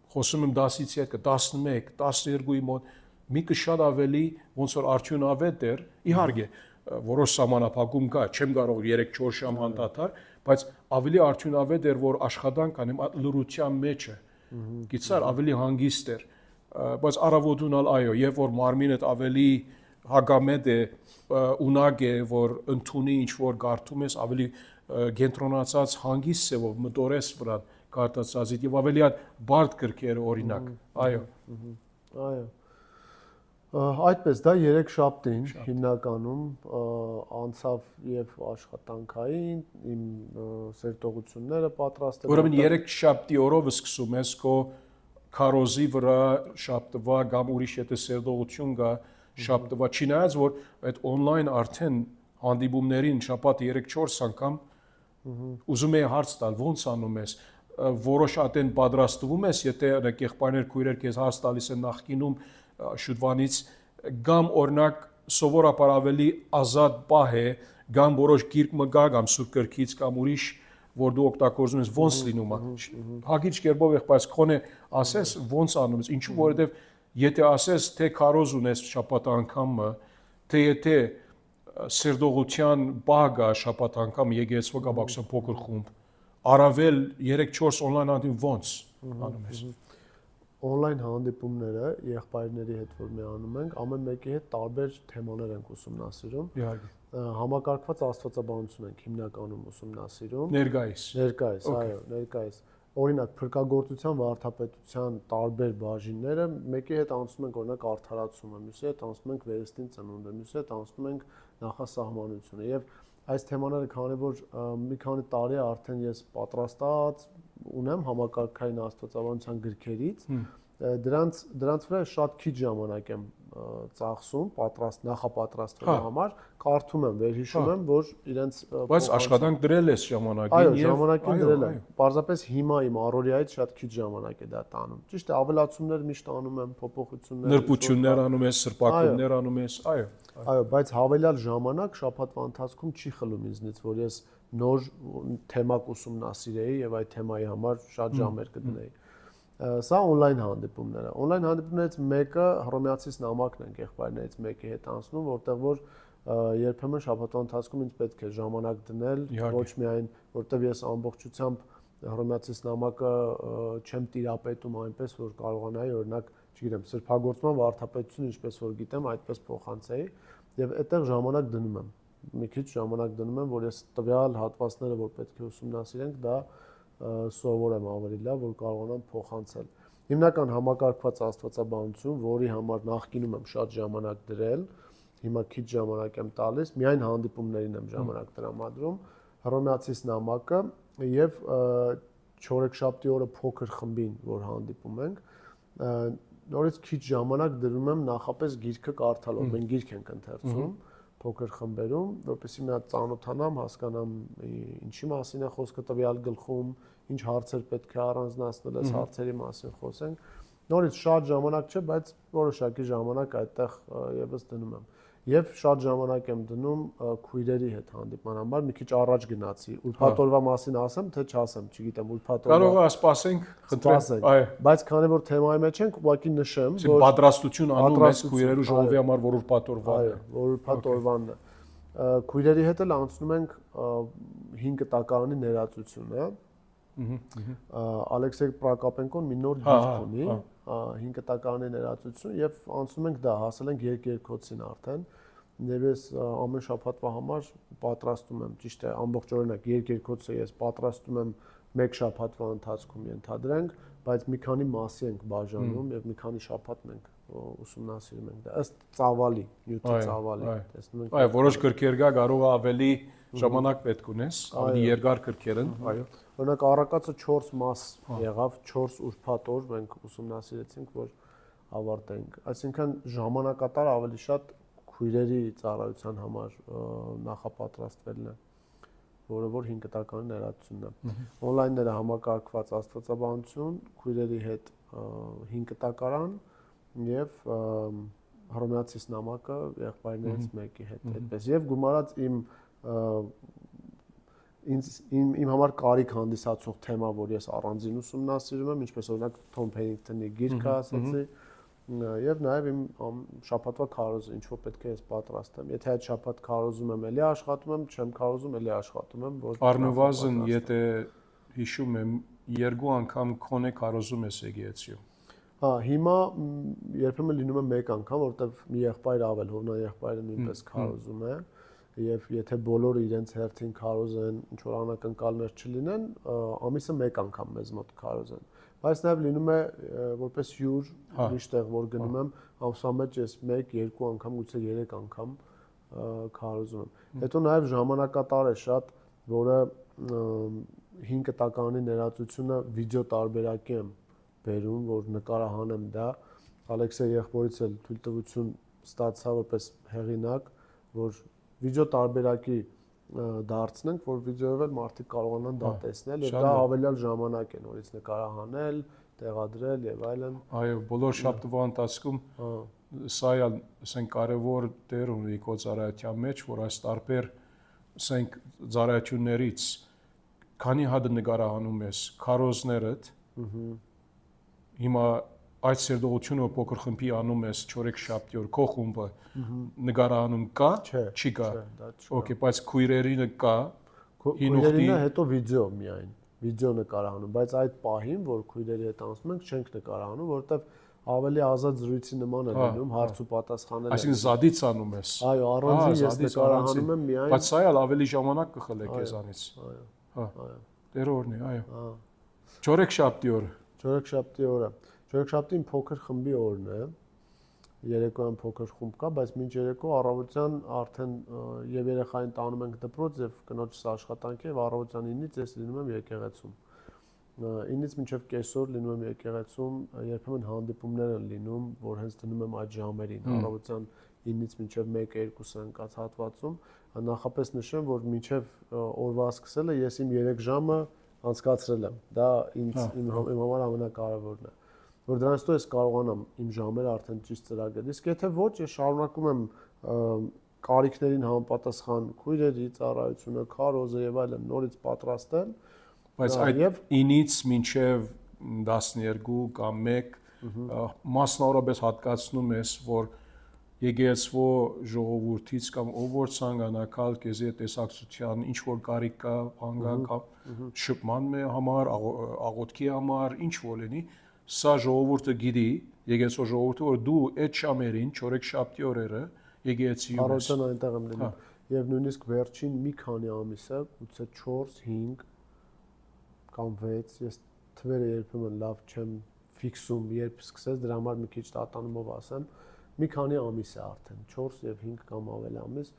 խոսում եմ 10-ից ետքը 11, 12-ի մոտ միտքը շատ ավելի ոնց որ արդյունավետ էր, իհարկե որոշ սահմանափակում կա, չեմ կարող 3-4 ժամ անդադար, բայց ավելի արդյունավետ էր, որ աշխատանք անեմ լրության մեջը։ Գիտար ավելի հանգիստ էր, բայց առավոտունալ այո, երբ որ մարմինդ ավելի հագամետ է, ունակ է, որ ընդունի ինչ որ գարթում ես, ավելի կենտրոնացած հանգիստ է, որ մտորես վրա կարտացածից եւ ավելի այդ բարդ գրքերը օրինակ, այո։ Այո։ Այդպես դա 3 շաբթին հիմնականում անցավ եւ աշխատանքային իմ սերտողությունները պատրաստել։ Ուրեմն 3 շաբթի օրով սկսում ես քո քարոզի վրա շաբթվա կամ ուրիշ եթե սերտողություն կա շաբթվա, չնայած որ այդ on-line արդեն հանդիպումներին շաբաթը 3-4 անգամ ուզում եմ հարց տալ, ո՞նց անում ես, որոշ ատեն պատրաստվում ես, եթե եղբայրներ քույրեր քեզ հարց տալիս են նախկինում շուտվանից կամ օրինակ սովորաբար ավելի ազատ պահ է կամ որոշ գիրք մգա կամ սուրբ գրքից կամ ուրիշ որ դու օգտագործում ես ոնց լինում է հագիչ կերպով եղբայրս քոնե ասես ոնց անում ես ինչու որովհետև եթե ասես թե քարոզ ունես շաբաթ անգամը թե եթե սերտողության բագա շաբաթ անգամ եկեղեցու կապակցության փոքր խումբ առավել 3-4 on-line հանդիպում ոնց անում ես on-line հանդիպումները եղբայրների հետ որ մի անում ենք, ամեն մեկի հետ տարբեր թեմաներ ենք ուսումնասիրում։ Իհարկե։ Համակարգված աստվածաբանություն ենք հիմնականում ուսումնասիրում։ Ներկայիս, այո, ներկայիս։ Օրինակ փրկagorցության վարդապետության տարբեր բաժինները մեկի հետ անցնում ենք օրինակ արդարացումը, մյուսի հետ անցնում ենք վերստին ծնունդը, մյուսի հետ անցնում ենք նախասահմանությունը եւ այս թեմաները քանի որ մի քանի տարի արդեն ես պատրաստած ունեմ համակարգային աստվածաբանության գրքերից, դրանց վրա շատ քիչ ժամանակ եմ ծախսում, նախապատրաստվելու համար, կարդում եմ, վերհիշում եմ, որ իրենց բայց աշխատանք դրել ես ժամանակին եւ այո, ժամանակին դրել եմ։ Պարզապես հիմա իմ առօրյայից շատ քիչ ժամանակ է դա տանում։ Ճիշտ է, ավելացումներ միշտ անում եմ, փոփոխություններ, նրբություններ անում ես, սրբակումներ անում ես, այո։ Այո, բայց հավելյալ ժամանակ շաբաթվա ընթացքում չի խլում ինձնից, որ ես նոր թեմա կուսումնասիրեի եւ այդ թեմայի համար շատ ժամեր կդնեի։ Սա on-line հանդիպումները։ On-line հանդիպումներից մեկը հռոմեացիս նամակն են եղբայրներից մեկի հետ անցնում, որտեղ որ երբեմն շաբաթվա ընթացքում ինձ պետք է ժամանակ դնել, ոչ միայն որտեղ ես ամբողջությամբ հռոմեացիս նամակը չեմ տիրապետում այնպես, որ կարողանայի օրինակ, չգիտեմ, սրբագործման վարդապետությունը ինչպես որ գիտեմ, այդպես փոխանցեի եւ այդտեղ ժամանակ դնում եմ։ Մի քիչ ժամանակ դնում եմ, որ ես տվյալ հատվածները, որ պետք է ուսումնասիրենք, դա սովորեմ ավելի լավ, որ կարողանամ փոխանցել։ Հիմնական համակարգված աստվածաբանություն, որի համար նախկինում եմ շատ ժամանակ դրել, հիմա քիչ ժամանակ եմ տալիս, միայն հանդիպումներին եմ ժամանակ տրամադրում, հռոմեացիս նամակը եւ չորեքշաբթի օրը փոքր խմբին, որ հանդիպում ենք, նորից քիչ ժամանակ դրում եմ նախապես գիրքը կարդալով, մենք գիրք ենք ընթերցում փոքր խմբերում, որպեսզի մի հատ ծանոթանամ, հասկանամ ինչի մասին է խոսքը տվյալ գլխում, ինչ հարցեր պետք է առանձնացնել, այս հարցերի մասին խոսենք։ Նորից շատ ժամանակ չէ, բայց որոշակի ժամանակ այդտեղ եւս դնում եմ։ Եվ շատ ժամանակ եմ դնում քույրերի հետ հանդիպման համար, մի քիչ առաջ գնացի։ Ուրբաթ օրվա մասին ասեմ, թե չասեմ, չգիտեմ, ուրբաթ օրվա։ Կարող է սպասենք, խնդրեմ, այո։ Բայց քանի որ թեմայի մեջ ենք, ուղղակի նշեմ, որ պատրաստություն անում ես քույրերու ժողովի համար, որ ուրբաթ օրվան է։ Որ ուրբաթ օրվանն է։ Քույրերի հետ էլ անցնում ենք 5 տակարանի ներածությունը։ Ալեքսեյ Պրոկոպենկոն մի նոր գիրք ունի, 5 տակարանի ներածություն եւ անցնում ենք դա, հասել ենք երկերկոցին արդեն։ Եվ ես ամեն շաբաթվա համար պատրաստում եմ, ճիշտ է, ամբողջ օրինակ երկերկոցը ես պատրաստում եմ 1 շաբաթվա ընթացքում ենթադրենք, բայց մի քանի մասի ենք բաժանում եւ մի քանի շաբաթ մենք ուսումնասիրում ենք դա ըստ ծավալի, նյութի ծավալի, տեսնում ենք։ Այո, որոշ գրքեր կա, կարող է ավելի ժամանակ պետք ունես, ավելի երկար գրքեր են, այո։ Օրինակ առակացը 4 մաս եղավ, 4 ուրբաթ օր մենք ուսումնասիրեցինք, որ ավարտենք։ Այսինքն ժամանակատար ավելի շատ քույրերի ծառայության համար նախապատրաստվելն է։ որը որ 5 կտականի ներածությունն է։ Օնլայնները համակարգված աստվածաբանություն, քույրերի հետ 5 կտակարան եւ հռոմեացիս նամակը եղբայրներից մեկի հետ այդպես եւ գումարած իմ համար կարիք հանդիսացող թեմա, որ ես առանձին ուսումնասիրում եմ, ինչպես օրինակ Թոմ Փենինգթոնի գիրքը ասացի, եւ նաեւ իմ շաբաթվա քարոզը, ինչ որ պետք է ես պատրաստեմ։ Եթե այդ շաբաթ քարոզում եմ, էլի աշխատում եմ, չեմ քարոզում, էլի աշխատում եմ, որ առնվազն եթե հիշում եմ 2 անգամ քոնե քարոզում ես եկեղեցիում։ Հա, հիմա երբեմն լինում է 1 անգամ, որովհետեւ մի եղբայր ավել, Հովնա եղբայրը նույնպես քարոզում է, եւ եթե բոլորը իրենց հերթին քարոզեն, ինչ որ անակնկալներ չլինեն, ամիսը 1 անգամ մեզ մոտ քարոզեն։ Բայց նաեւ լինում է որպես հյուր ուրիշտեղ որ գնում եմ, ամսվա մեջ ես 1-2 անգամ, գուցե 3 անգամ քարոզում եմ։ Հետո նաեւ ժամանակատար է շատ, որը 5 տականի ներածությունը վիդեո տարբերակի եմ բերում, որ նկարահանեմ դա։ Ալեքսեյ եղբորից էլ թույլտվություն ստացա որպես հեղինակ, որ վիդեո տարբերակի դարձնենք, որ վիդեոյով էլ մարդիկ կարողանան դա տեսնել, եւ դա ավելյալ ժամանակ է նորից նկարահանել, տեղադրել եւ այլն։ Այո, բոլոր շաբթվա ընթացքում սա է, ասենք, կարևոր դեր ունի քո ծառայության մեջ, որ այս տարբեր, ասենք, ծառայություններից քանի հատ նկարահանում ես քարոզներդ, հիմա այդ սերտողությունը փոքր խմբի անում ես 4-7 օր քո խումբը նկարահանում կա, չի կա։ Okay, բայց քույրերինը կա, քույրերինը հետո վիդեո միայն, վիդեո նկարահանում, բայց այդ պահին, որ քույրերի հետ անցնում ենք, չենք նկարահանում, որովհետև ավելի ազատ զրույցի նման է լինում, հարց ու պատասխանել։ Այսինքն զադից անում ես։ Այո, առանձին ես նկարահանում եմ միայն։ Բայց սա էլ ավելի ժամանակ կխլե քեզանից։ Այո։ Հա։ Տերորն է, այո։ 4-7 օր։ 4-7 օրը։ 4-7-ին փոքր խմբի օրն է։ Երեկոյան փոքր խումբ կա, բայց մինչ երեկո առավոտյան արդեն եւ երեխային տանում ենք դպրոց եւ կնոջս աշխատանքի եւ առավոտյան 9-ից ես լինում եմ եկեղեցում։ 9-ից մինչեւ կեսօր լինում եմ եկեղեցում, երբեմն հանդիպումներ են լինում, որ հենց դնում եմ այդ ժամերին, առավոտյան 9-ից մինչեւ 1-2 ընկած հատվածում, նախապես նշեմ, որ մինչեւ օրվա սկսելը ես իմ 3 ժամը անցկացրել եմ։ Դա իմ համար ամենակարևորն է, որ դրանից հետո ես կարողանամ իմ ժամերը արդեն ճիշտ ծրագրել։ Իսկ եթե ոչ, ես շարունակում եմ կարիքներին համապատասխան քույրերի ծառայությունը, քարոզը եւ այլն նորից պատրաստել։ Բայց այդ 9-ից մինչև 12 կամ 1 մասնավորապես հատկացնում ես, որ եկեղեցվո ժողովրդից կամ ով որ ցանկանալ քեզի տեսակցության ինչ որ կարիք կա, հանգա կամ շփման համար, աղոթքի համար, ինչ որ լինի, սա ժողովուրդը գիտի, եկեղեցու ժողովուրդը, որ դու այդ շամերին 4-7 օրերը եկեղեցիում ես։ Առավոտյան այնտեղ եմ լինում։ Եվ նույնիսկ վերջին մի քանի ամիսը, գուցե 4-5 կամ 6, ես թվերը երբեմն լավ չեմ ֆիքսում, երբ սկսես, դրա համար մի քիչ տատանումով ասեմ, մի քանի ամիս է արդեն, 4 եւ 5 կամ ավելի ամիս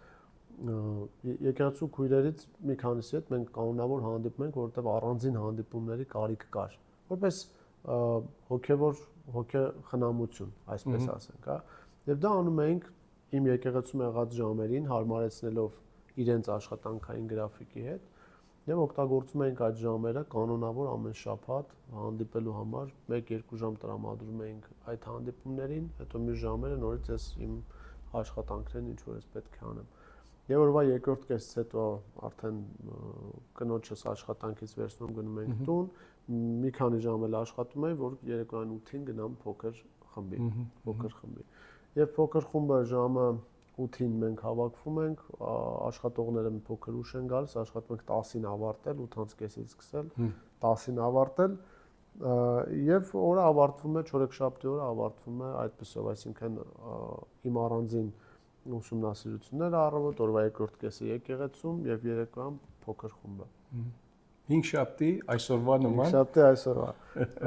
եկեղեցու քույրերից մի քանիսի հետ մենք կանոնավոր հանդիպում ենք, որովհետեւ առանձին հանդիպումների կարիք կար, որպես հոգեվոր հոգեխնամություն, այսպես ասենք, հա։ Եվ դա անում ենք իմ եկեղեցում եղած ժամերին, հարմարեցնելով իրենց աշխատանքային գրաֆիկի հետ, եւ օգտագործում ենք այդ ժամերը կանոնավոր ամեն շաբաթ հանդիպելու համար 1-2 ժամ տրամադրում ենք այդ հանդիպումներին, հետո մի ժամերը նորից ես իմ աշխատանքներն ինչ որ ես պետք է անեմ։ Եվ օրվա երկրորդ կեսից հետո արդեն կնոջս աշխատանքից վերցնում գնում ենք տուն, մի քանի ժամ էլ աշխատում եմ, որ երեկոյան 8-ին գնամ փոքր խմբի։ Եվ փոքր խումբը ժամը 8-ին մենք հավաքվում ենք, աշխատողները մի փոքր ուշ են գալիս, աշխատում ենք 10-ին ավարտել, 8:30-ից սկսել, 10-ին ավարտել, եւ օրը ավարտվում է, չորեքշաբթի օրը ավարտվում է այդպեսով, այսինքն իմ առանձին ուսումնասիրությունները առավոտ, օրվա երկրորդ կեսը եկեղեցում եւ երեկոյան փոքր խումբը։ 5 շաբթի այսօրվա նման։ 5 շաբթի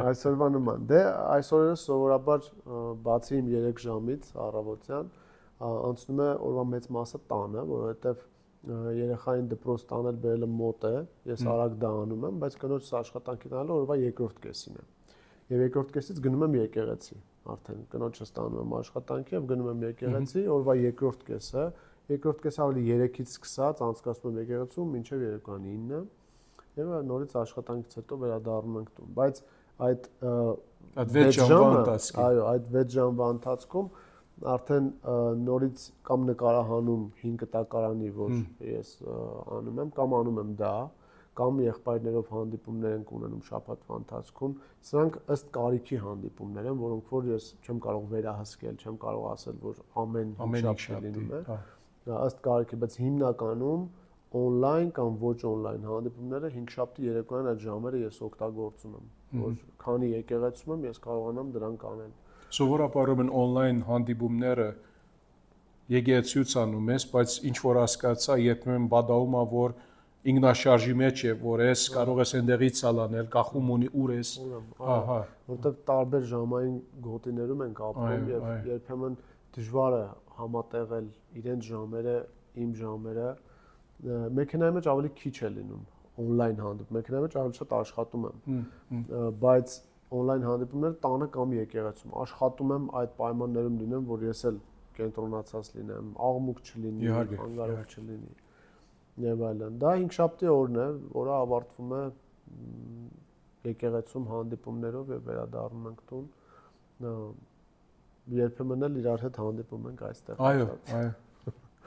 այսօրվա նման։ Դե այսօրերս սովորաբար բացի իմ 3 ժամից առավոտյան անցնում է օրվա մեծ մասը տանը, որովհետեւ երեխային դպրոց տանել բերելը մոտ է, ես արագ դա անում եմ, բայց կնոջս աշխատանքի տանելը օրվա երկրորդ կեսին է։ Եվ երկրորդ կեսից գնում եմ եկեղեցի, արդեն կնոջս տանում եմ աշխատանքի եւ գնում եմ եկեղեցի, օրվա երկրորդ կեսը երկրորդ կեսը ավելի 3-ից սկսած անցկացնում եմ եկեղեցում մինչև երեկոյան 9-ը եւ նորից աշխատանքից հետո վերադառնում ենք տուն, բայց այդ 6 ժամվա ընթացքում այո, այդ 6 ժամվա ընթացքում արդեն նորից կամ նկարահանում 5 կտակարանի, որ ես անում եմ, կամ անում եմ դա, կամ եղբայրներով հանդիպումներ ենք ունենում շաբաթվա ընթացքում, սրանք ըստ կարիքի հանդիպումներ են, որոնք որ ես չեմ կարող վերահսկել, չեմ կարող ասել, որ ամեն շաբաթ լինում է, ըստ կարիքի, բայց հիմնականում on-line կամ ոչ on-line հանդիպումները 5 շաբթի երեկոյան այդ ժամերը ես օգտագործում եմ, որ քանի եկեղեցում եմ, ես կարողանամ դրանք անել։ Սովորաբար on-line հանդիպումները եկեղեցուց անում ես, բայց ինչ որ հասկացա, երբեմն բադաում է, որ ինքնաշարժի մեջ է, որ ես կարող ես այնտեղից ցալանել, կախում ունի ուր ես։ Ահա, որտեղ տարբեր ժամային գոտիներում ենք ապրում եւ երբեմն դժվար է համատեղել իրենց ժամերը, իմ ժամերը։ Մեքենայի մեջ ավելի քիչ է լինում on-line հանդիպում, մեքենայի մեջ ավելի շատ աշխատում եմ, բայց on-line հանդիպումները տանը կամ եկեղեցում աշխատում եմ այդ պայմաններում լինեմ, որ ես էլ կենտրոնացած լինեմ, աղմուկ չլինի, անգարող չլինի եւ այլն։ Դա 5 շաբթի օրն է, որը ավարտվում է եկեղեցում հանդիպումներով եւ վերադառնում ենք տուն։ Երբեմն էլ իրար հետ հանդիպում ենք այստեղ։ Այո, այո։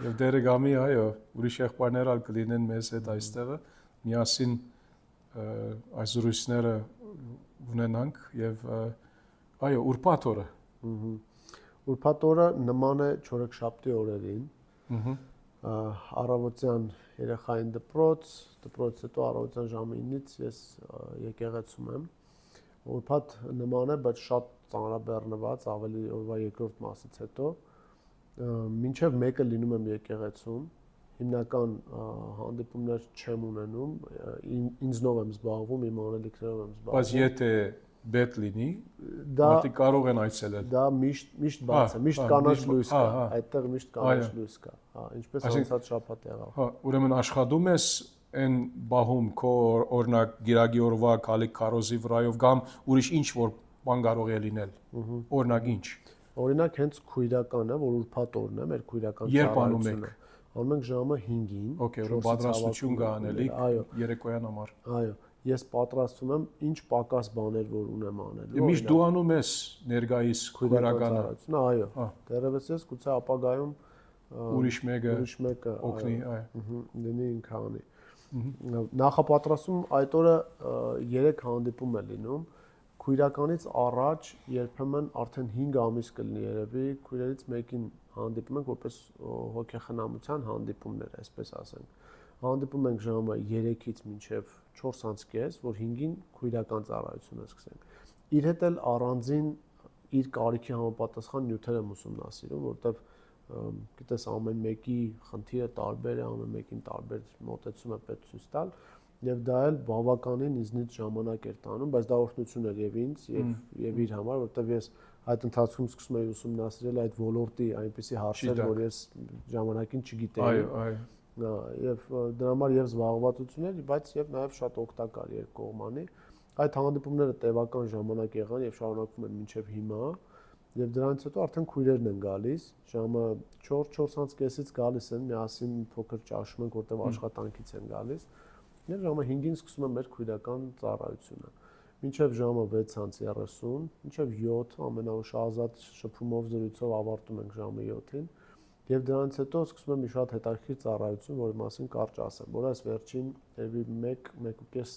Եվ դերը գամի, այո, ուրիշ եղբայրներ ալ կլինեն մեզ հետ այստեղը, միասին այս զրույցները ունենանք եւ այո, ուրբաթ օրը։ Ուրբաթ օրը նման է չորեքշաբթի օրերին։ Առավոտյան երեխային դպրոցից հետո առավոտյան ժամը 9-ից ես եկեղեցում եմ։ Ուրբաթ նման է, բայց շատ ծանրաբեռնված, ավելի օրվա երկրորդ մասից հետո։ Մինչև 1-ը լինում եմ եկեղեցում, հիմնական հանդիպումներ չեմ ունենում, ինձնով եմ զբաղվում, իմ անելիքներով եմ զբաղվում։ Բայց եթե պետք լինի, մարդիկ կարող են այցելել։ Դա միշտ բաց է, միշտ կանաչ լույս կա, այդտեղ միշտ կանաչ լույս կա, ինչպես անցած շաբաթ եղավ։ Հա, ուրեմն աշխատում ես այն բահում քո օրինակ գիրագի օրվա քալիք քարոզի վրայով կամ ուրիշ ինչ որ բան կարող է լինել։ Օրինակ ինչ։ Օրինակ հենց քույրականը, որ ուրբաթ օրն է, մեր քույրական ծառայությունը։ Անում ենք ժամը 5-ին։ Okay, որ պատրաստություն կա անելիք երեկոյան համար։ Այո, ես պատրաստում եմ ինչ պակաս բաներ որ ունեմ անելու։ Միշտ դու անում ես ներգայիս քույրականը։ Այո, դեռևս ես գուցե ապագայում ուրիշ մեկը օգնի, այո։ Լինի ինքը անի։ Նախապատրաստում այդ օրը 3 հանդիպում է լինում։ Քույրականից առաջ երբեմն արդեն 5 ամիս կլինի երևի, քույրերից մեկին հանդիպում ենք որպես հոգեխնամության հանդիպումներ, այսպես ասենք։ Հանդիպում ենք ժամը 3-ից մինչև 4:30, որ 5-ին քույրական ծառայությունը սկսենք։ Իր հետ էլ առանձին իր կարիքի համապատասխան նյութեր եմ ուսումնասիրում, որտեվ գիտես ամեն մեկի խնդիրը տարբեր է, ամեն մեկին տարբեր մոտեցում է պետք ցույց տալ։ Եվ դա էլ բավականին ինձնից ժամանակ էր տանում, բայց դա օրհնություն էր եւ ինձ եւ իր համար, որտեվ ես այդ ընթացքում սկսում էի ուսումնասիրել այդ ոլորտի այնպիսի հարցեր, որ ես ժամանակին չգիտեի։ Այո։ Եվ դրա համար եւ զբաղվածություն էր, բայց եւ նաեւ շատ օգտակար երկկողմանի։ Այդ հանդիպումները տևական ժամանակ եղան եւ շարունակվում են մինչեւ հիմա։ Եվ դրանից հետո արդեն քույրերն են գալիս, ժամը 4:30-ից գալիս են, միասին փոքր ճաշում ենք, որտեվ աշխատանքից են գալիս։ Եվ ժամը 5-ին սկսում է մեր քույրական ծառայությունը։ Մինչև ժամը 6:30, մինչև 7 ամենաուշազատ շփումով զրույցով ավարտում ենք ժամը 7-ին։ Եվ դրանից հետո սկսում է մի շատ հետաքրքիր ծառայություն, որի մասին կարճ ասեմ, որը այս վերջին երևի 1-1.5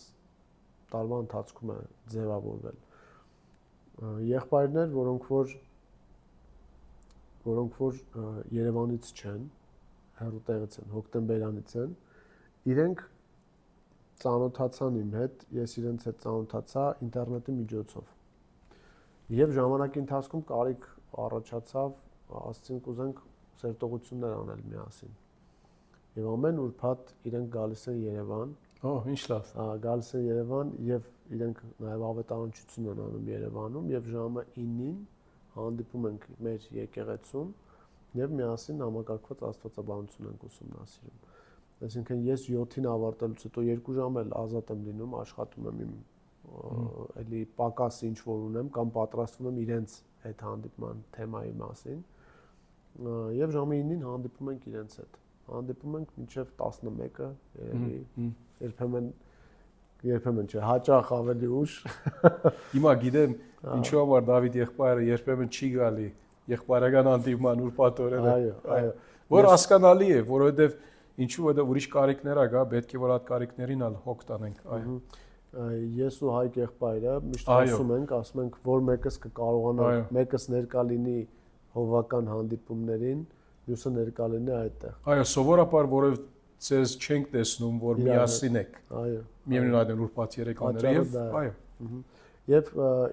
տարվա ընթացքում է ձևավորվել։ Եղբայրներ, որոնք որ Երևանից չեն, հեռուտեղից են, Հոկտեմբերանից են, իրենք ծանոթացան իմ հետ, ես իրենց հետ ծանոթացա ինտերնետի միջոցով։ Եվ ժամանակի ընթացքում կարիք առաջացավ, ասացինք ուզենք սերտողություններ անել միասին։ Եվ ամեն ուրբաթ իրենք գալիս են Երևան։ Ինչ լավ։ Գալիս են Երևան եւ իրենք նաեւ ավետարանչություն են անում Երևանում եւ ժամը 9-ին հանդիպում ենք մեր եկեղեցում եւ միասին համակարգված աստվածաբանություն ենք ուսումնասիրում։ Այսինքն ես 7-ին ավարտելուց հետո 2 ժամ էլ ազատ եմ լինում, աշխատում եմ իմ էլի պակաս ինչ որ ունեմ կամ պատրաստվում եմ իրենց այդ հանդիպման թեմայի մասին եւ ժամի 9-ին հանդիպում ենք իրենց հետ։ Հանդիպում ենք մինչև 11-ը, երբեմն չէ, հաճախ ավելի ուշ։ Հիմա գիտեմ ինչու համար Դավիթ եղբայրը երբեմն չի գալի եղբայրական հանդիպման ուրբաթ օրերը։ Այո։ Որ հասկանալի է, որովհետեւ որովհետեւ ուրիշ կարիքներ ակա, պետք է որ այդ կարիքներին ալ հոգ տանենք, այո։ Ես ու Հայկ եղբայրը միշտ ասում ենք, որ մեկս կկարողանա, մեկս ներկա լինի հովվական հանդիպումներին, մյուսը ներկա լինի այդտեղ։ Այո, սովորաբար որով ցեզ չենք տեսնում, որ միասին եք։ Այո։ Միևնույն այդն ուրբաթ երեկոները եւ այո։ Եվ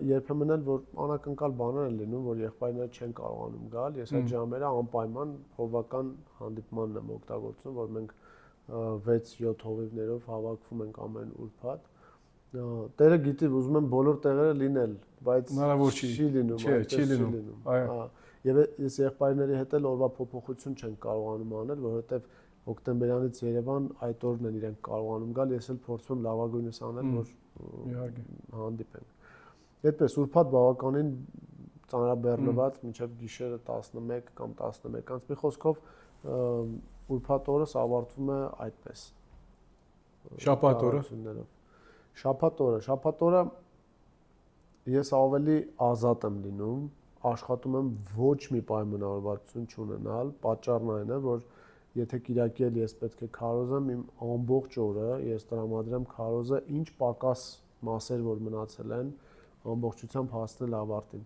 երբեմն էլ որ անակնկալ բաներ են լինում, որ եղբայրները չեն կարողանում գալ, ես այդ ժամերը անպայման հովվական հանդիպմանն եմ օգտագործում, որ մենք 6-7 հովիվներով հավաքվում ենք ամեն ուրբաթ։ Տերը գիտի, ուզում եմ բոլոր տեղերը լինել, բայց չի լինում, չի լինում։ Այո։ Եվ ես եղբայրների հետ էլ օրվա փոփոխություն չենք կարողանում անել, որովհետև հոկտեմբերյանից Երևան այդ օրն են իրենք կարողանում գալ, ես էլ փորձում եմ լավագույնս անել, որ հանդիպենք։ Այդպես ուրբաթ բավականին ծանրաբեռնված մինչև գիշերը 11 կամ 11-ից մի խոսքով ուրբաթ օրս ավարտվում է այդպես։ Շաբաթ օրը ես ավելի ազատ եմ լինում, աշխատում եմ ոչ մի պայմանավորվածություն չունենալ, պատճառն այն է, որ եթե Կիրակի էլ ես պետք է քարոզեմ, իմ ամբողջ օրը ես տրամադրեմ քարոզը ինչ պակաս մասեր որ մնացել են, ամբողջությամբ հասնել ավարտին։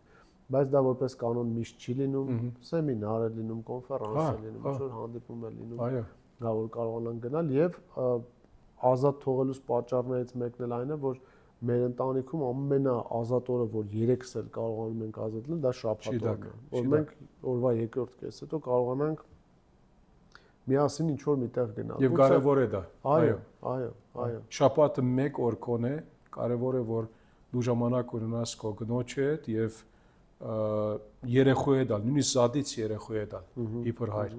Բայց դա որպես կանոն միշտ չի լինում, սեմինար է լինում, կոնֆերանս է լինում, ինչ-որ հանդիպում է լինում, դա որ կարողանան գնալ եւ ազատ թողելուց պատճառներից մեկն էլ այն է, որ մեր ընտանիքում ամենաազատ օրը, որ երեքս էլ կարողանում ենք ազատ լինել, դա շաբաթ օրն է, որ մենք օրվա երկրորդ կեսը հետո կարողանանք միասին ինչ-որ միտեղ գնալ։ Եվ կարևոր է դա։ Այո։ Շաբաթը մեկ օր կոնե, կարևոր է որ դու ժամանակ ունենաս քո կնոջ հետ եւ երեխու հետ, նույնիսկ զադից երեխու հետ իբր հայր,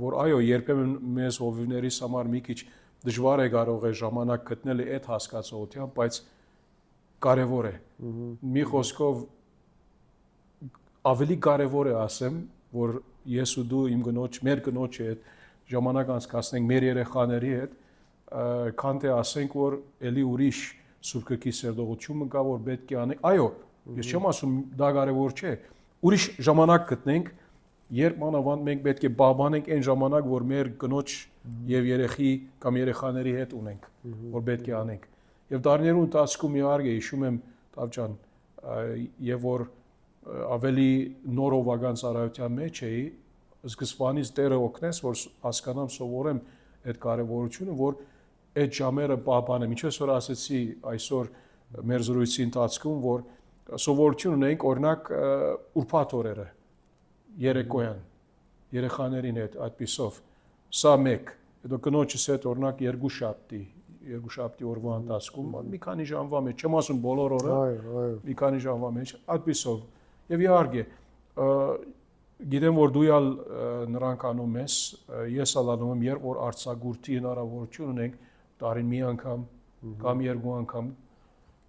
որ այո, երբեմն մեզ հովիվներիս համար մի քիչ դժվար է կարող է ժամանակ գտնել այդ հասկացողությամբ, բայց կարևոր է։ Մի խոսքով ավելի կարևոր է ասեմ, որ ես ու դու իմ կնոջ, մեր կնոջի հետ ժամանակ անցկացնենք մեր երեխաների հետ, քան թե ասենք, որ ելի ուրիշ Սուրբ Գրքի սերտողությունը կա, որ պետք է անենք։ Այո, ես չեմ ասում դա կարևոր չէ։ Ուրիշ ժամանակ գտնենք, երբ մանավանդ մենք պետք է բաբանենք այն ժամանակ, որ մեր կնոջ եւ երեխի կամ երեխաների հետ ունենք, որ պետք է անենք։ Եվ դարներու ընթացքում իհարկե հիշում եմ Տավջան, եւ որ ավելի նոր հովական ծառայության մեջ էի, սկզբանից Տերը օգնեց, որ հասկանամ, սովորեմ այդ կարևորությունը, որ այդ ժամերը բաբանեմ։ Ինչպես որ ասեցի այսօր մեր զրույցի ընթացքում, որ սովորություն ունենք օրինակ ուրբաթ օրերը երեկոյան երեխաներին հետ այդպիսով սա մեկ հետո կնոջս հետ օրինակ երկուշաբթի օրվա ընթացքում մի քանի ժամվա մեջ չեմ ասում բոլոր օրը մի քանի ժամվա մեջ այդպիսով եւ իհարկե գիտեմ որ դու ալ նրանք անում ես ես ալ անում եմ երբ որ արցագուրտի հնարավորություն ունենք տարին մի անգամ կամ երկու անգամ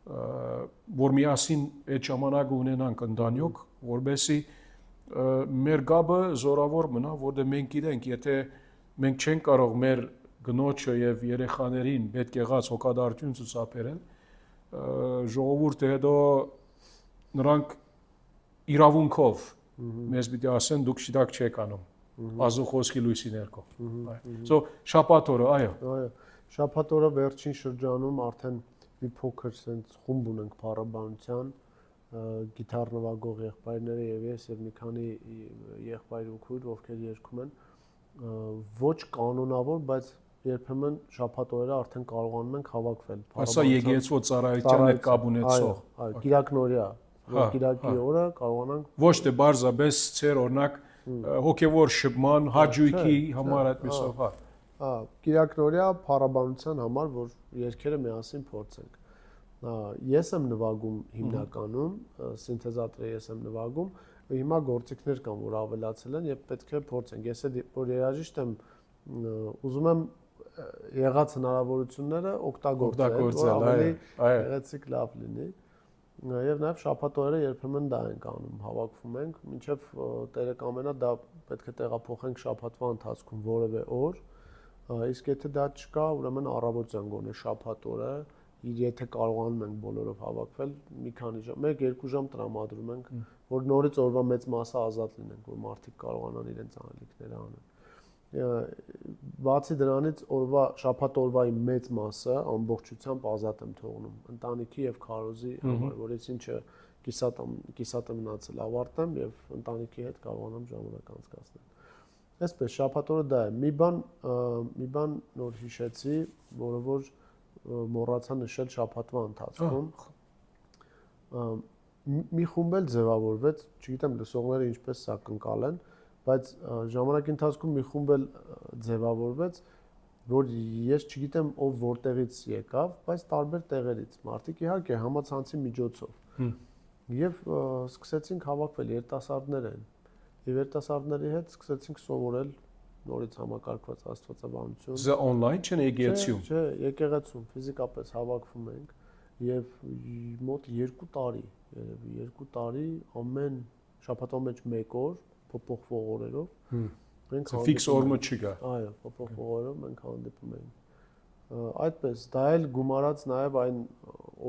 որ միասին այդ ժամանակը ունենանք ընտանիք, որբեսի մեր գաբը զորավոր մնա, որտեղ մենք գիտենք, եթե մենք չենք կարող մեր գնոջը եւ երեխաներին պետք եղած հոգադարձություն ցուցաբերել, ժողովուրդը հետո նրանք իրավունքով մեզ պիտի ասեն դուք շիտակ չեք անում ազու խոսքի լույսի ներքո so շաբաթ օրը այո շաբաթ օրը վերջին շրջանում արդեն մի փոքր sense խումբ ունենք փառաբանության գիտար նվագող եղբայրները եւ ես եւ մի քանի եղբայր ու քույր ովքեր երգում են ոչ կանոնավոր բայց երբեմն շաբաթ օրերը արդեն կարողանում ենք հավաքվել Ասա եկեղեցու ծառայության հետ կապ ունեցող այո կիրակնորյա որ կիրակի օրը կարողանանք ոչ թե բարձրապես ծեր օրինակ հոգեվոր շփման հաջույքի համար այդպեսով կիրակնորյա փառաբանության համար որ երգերը միասին փորձենք ես եմ նվագում հիմնականում սինթեզատորը ես եմ նվագում հիմա գործիքներ կան որ ավելացել են եւ պետք է փորձենք ես էլ որ երաժիշտ եմ ուզում եմ եղած հնարավորությունները օգտագործել որ ավելի գեղեցիկ լավ լինի Եվ նաև շաբաթօրերը երբեմն դա ենք անում, հավաքվում ենք, մինչև Տերը կամենա դա պետք է տեղափոխենք շաբաթվա ընթացքում որևէ օր, իսկ եթե դա չկա, ուրեմն առավոտյան գոնե շաբաթօրը, եթե կարողանում ենք բոլորով հավաքվել, մի քանի ժամ, 1-2 ժամ տրամադրում ենք, որ նորից օրվա մեծ մասը ազատ լինենք, որ մարդիկ կարողանան իրենց անելիքները անել։ Բացի դրանից շաբաթ օրվայի մեծ մասը ամբողջությամբ ազատ եմ թողնում ընտանիքի եւ քարոզի համար, որից ինչը կիսատը մնացել ավարտեմ եւ ընտանիքի հետ կարողանամ ժամանակ անցկացնել։ Այսպես շաբաթ օրը դա է։ Մի բան նոր հիշեցի, որը որ մոռացա նշել շաբաթվա ընթացքում։ Մի խումբ էլ ձևավորվեց, չգիտեմ լսողները ինչպես սա կընկալեն, բայց ժամանակի ընթացքում մի խումբ էլ ձևավորվեց, որ ես չգիտեմ ով որտեղից եկավ, բայց տարբեր տեղերից մարդիկ իհարկե համացանցի միջոցով։ Եվ սկսեցինք հավաքվել երիտասարդներ են։ Եվ երիտասարդների հետ սկսեցինք սովորել նորից համակարգված աստվածաբանություն։ Դա on-line չէ, եկեղեցիում։ Չէ, եկեղեցում ֆիզիկապես հավաքվում ենք եւ մոտ 2 տարի, երևի 2 տարի ամեն շաբաթվա մեջ 1 օր փոփոխվող օրերով մենք ֆիքս օրը չկա։ Այո, փոփոխվող օրերով մենք հանդիպում ենք։ Այդպես դա էլ գումարած նաև այն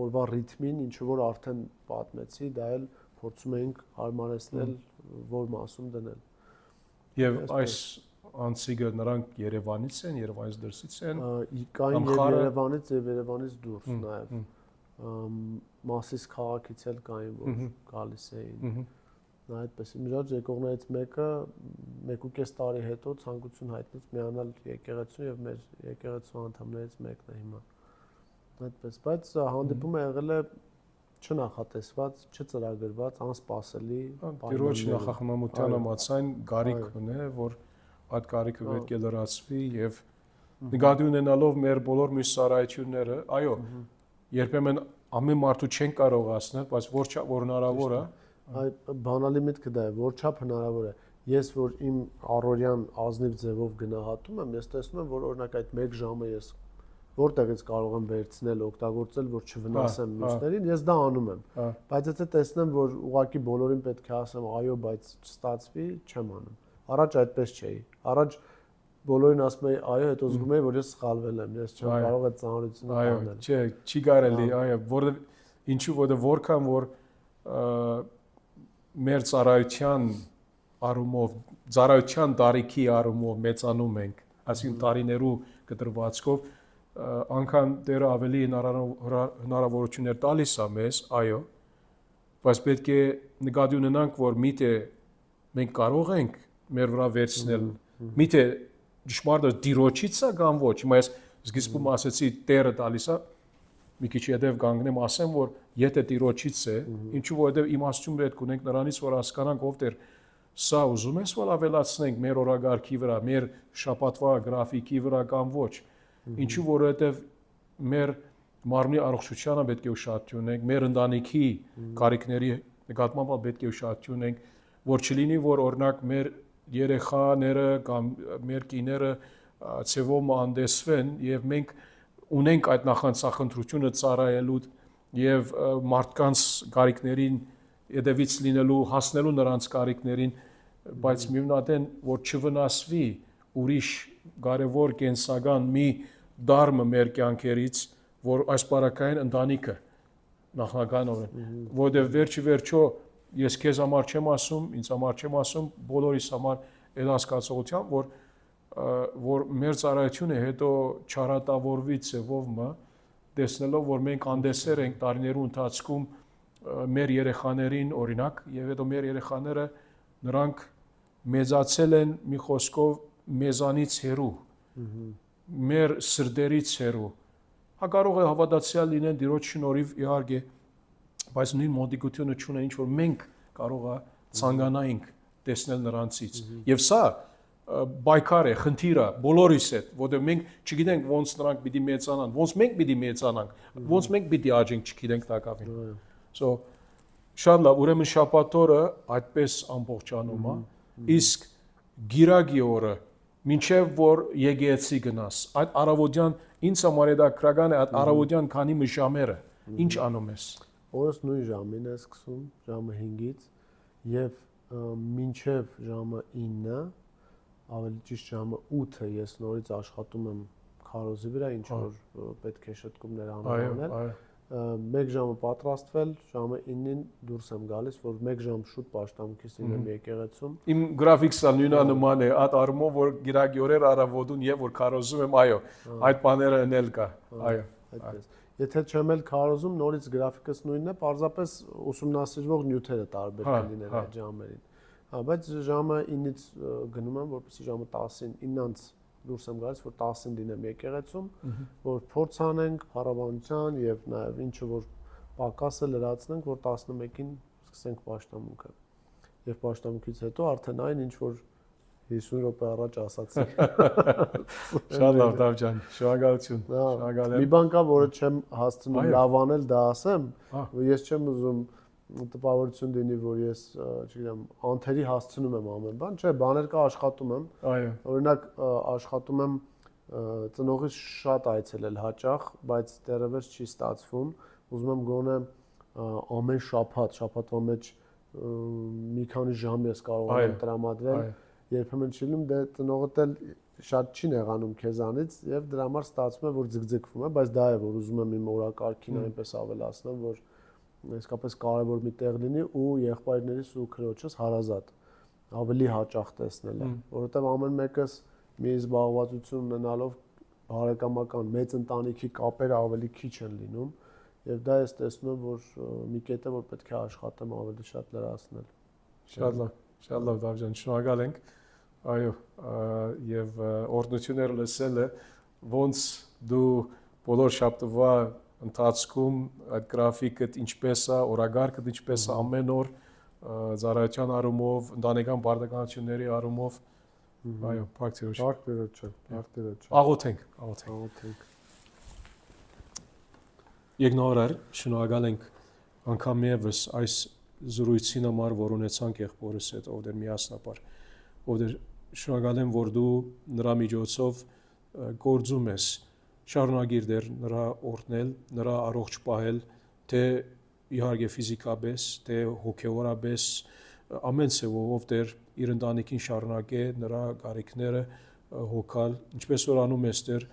օրվա ռիթմին, ինչը որ արդեն պատմեցի, դա էլ փորձում ենք հարմարեցնել որ մասում դնել։ Եվ այս անցիգը նրանք Երևանից են, Երևանից դրսից են։ Կային եւ Երևանից եւ Երևանից դուրս նաև։ Մասիս քաղաքից էլ կային, որ գալիս էին։ Նա այդպես միջոց եկողներից մեկը 1.5 տարի հետո ցանկություն հայտնեց միանալ եկեղեցու եւ մեր եկեղեցու անդամներից մեկն է հիմա։ Այդպես, բայց հանդիպումը եղել է չնախատեսված, չծրագրված, անսպասելի։ Տիրոջ նախախնամության համաձայն գարիք ունե, որ այդ գարիքը պետք է լրացվի եւ նկատի ունենալով մեր բոլոր մյուս ծառայությունները, այո, երբեմն ամեն մարդու չեն կարող ասնել, բայց որ հնարավոր է։ Այդ բանալի միտքը դա է, որչափ հնարավոր է։ Ես որ իմ առօրյան ազնիվ ձևով գնահատում եմ, ես տեսնում եմ, որ օրինակ այդ 1 ժամը ես որտեղից կարող եմ վերցնել, օգտագործել, որ չվնասեմ մյուսներին, ես դա անում եմ։ Բայց եթե տեսնեմ, որ ուղղակի բոլորին պետք է ասեմ, այո, բայց չստացվի, չեմ անում։ Առաջ այդպես չէի։ Առաջ բոլորին ասում էի, այո, հետո զգում էի, որ ես սխալվել եմ, ես չեմ կարող այդ ծանրությունը անել։ Այո, չէ, չի կարելի, այո, որովհետև ինչու որքան որ մեր ծառայության առումով, ծառայության տարիքի առումով մեծանում ենք, այսինքն տարիներու կտրվածքով, անգամ դեռ ավելի հնարավորություններ տալիս է մեզ, այո, բայց պետք է նկատի ունենանք, որ միթե մենք կարող ենք մեր վրա վերցնել, միթե ճշմարտը դիրոջից է կամ ոչ, հիմա ես սկզբում ասեցի Տերը տալիս է, մի քիչ հետև կանգնեմ ասեմ, որ եթե տիրոջից է, ինչու որովհետև իմաստություն պետք ունենք նրանից, որ հասկանանք ով Տեր, սա ուզում ես որ ավելացնենք մեր օրագարկի վրա, մեր շաբաթվա գրաֆիկի վրա կամ ոչ, ինչու որովհետև մեր մարմնի առողջությանը պետք է ուշադրություն ունենք, մեր ընտանիքի կարիքների նկատմամբ պետք է ուշադրություն ունենք, որ չլինի, որ օրինակ մեր երեխաները կամ մեր կիները ցևով անդեսվեն եւ մենք ունենք այդ նախանցախնդրությունը ծառայելու եւ մարդկանց կարիքներին հետևից լինելու, հասնելու նրանց կարիքներին, բայց միևնույն որ չվնասվի ուրիշ կարևոր կենսական մի դարմը մեր կյանքերից, որ այս բարակային ընտանիքը նախնականորեն, որովհետեւ վերջո ես քեզ համար չեմ ասում, ինձ համար չեմ ասում, բոլորիս համար այդ հասկացողությամբ, որ մեր ծառայությունը հետո չարատավորվի ծևովը, տեսնելով, որ մենք անդեսեր ենք տարիներու ընթացքում մեր երեխաներին օրինակ, եւ հետո մեր երեխաները նրանք մեծացել են մի խոսքով մեզանից հեռու, մեր սրտերից հեռու։ Հա կարող է հավատացյալ լինեն Տիրոջ շնորհիվ իհարկե, բայց նույն մոտիկությունը չունեն, ինչ որ մենք կարող է ցանկանայինք տեսնել նրանցից։ Եվ սա բայկար է, խնդիր է բոլորիս հետ, որտեղ մենք չգիտենք ոնց նրանք պիտի մեծանան, ոնց մենք պիտի մեծանանք, ոնց մենք պիտի աճենք, չգիտենք տակավին։ So շատ լավ, ուրեմն շաբաթ օրը այդպես ամբողջանում է, իսկ գիրագի օրը մինչև որ եկեղեցի գնաս, այդ առավոտյան ինձ համար դա քրական է, այդ առավոտյան քանի մշամերը, ինչ անում ես։ օրս նույն ժամին է սկսում, ժամը 5-ից եւ մինչեւ ժամը 9, ավելի ճիշտ ժամը 8-ը ես նորից աշխատում եմ քարոզի վրա, ինչ որ պետք է շտկումներ անել։ 1 ժամը պատրաստվել, ժամը 9-ին դուրս եմ գալիս, որ 1 ժամ շուտ պաշտամունքից լինեմ եկեղեցում։ Իմ գրաֆիկսը նույնանման է, այդ արմով որ գիրակի օրեր առավոտուն եւ որ քարոզում եմ, այո, այդ բաները ընել կա, այո։ Այդպես։ Եթե չեմ էլ քարոզում, նորից գրաֆիկս նույնն է, պարզապես ուսումնասիրվող նյութերը տարբեր կլիներ այդ ժամերին։ Բայց ժամը 9-ից գնում եմ, որպեսզի ժամը 10-ին 9-ից դուրս եմ գալիս, որ 10-ին լինեմ եկեղեցում, որ փորձ անենք փառաբանության եւ նաեւ ինչը որ պակասը լրացնենք, որ 11-ին սկսենք պաշտամունքը։ Եվ պաշտամունքից հետո արդեն այն ինչ որ 50 րոպե առաջ ասացի։ Շատ լավ, Դավջան, շնորհակալություն։ Շնորհակալ եմ։ Մի բան կա, որը չեմ հասցնում լավ անել, դա ասեմ, որ ես չեմ ուզում տպավորություն դինի, որ ես, չգիտեմ, անթերի հասցնում եմ ամեն բան, չէ, բաներ կա աշխատում եմ։ Այո։ Օրինակ աշխատում եմ ծնողից շատ այցելել հաճախ, բայց դեռևս չի ստացվում։ Ուզում եմ գոնե ամեն շաբաթվա մեջ մի քանի ժամ ես կարողանում տրամադրել, երբեմն չի լինում, դե ծնողդ էլ շատ չի նեղանում քեզանից եւ դրա համար ստացվում է, որ ձգձգվում է, բայց դա է, որ ուզում եմ իմ օրակարգին այնպես ավելացնեմ, որ իսկապես կարևոր մի տեղ լինի ու եղբայրներիս ու քրոջս հարազատ ավելի հաճախ տեսնելը, որովհետև ամեն մեկս մի զբաղվածություն ունենալով բարեկամական մեծ ընտանիքի կապերը ավելի քիչ են լինում եւ դա ես տեսնում եմ, որ մի կետ է, որ պետք է աշխատեմ ավելի շատ լրացնել։ Շատ լավ, Դավջան, շնորհակալ ենք։ Այո, եւ օրդնությունները լսելը ոնց դու բոլոր շաբթվա ընթացքում այդ գրաֆիկը ինչպես է, օրագարկը ինչպես է ամեն օր ծառայության առումով, ընտանեկան բարդականությունների առումով, այո, փակ տիրոջ։ Աղոթենք։ Եգնորար, շնորհակալ ենք անգամ եւս այս զրույցին համար, որ ունեցանք եղբորս հետ, ով դեր միասնապար, ով դեր շնորհակալ եմ, որ դու նրա միջոցով գործում ես, շարունակիր դեր նրա օրհնել, նրա առողջ պահել, թե իհարկե ֆիզիկապես, թե հոգեորապես, ամեն ցևով ով դեր իր ընտանիքին շարունակե նրա կարիքները հոգալ, ինչպես որ անում ես դեր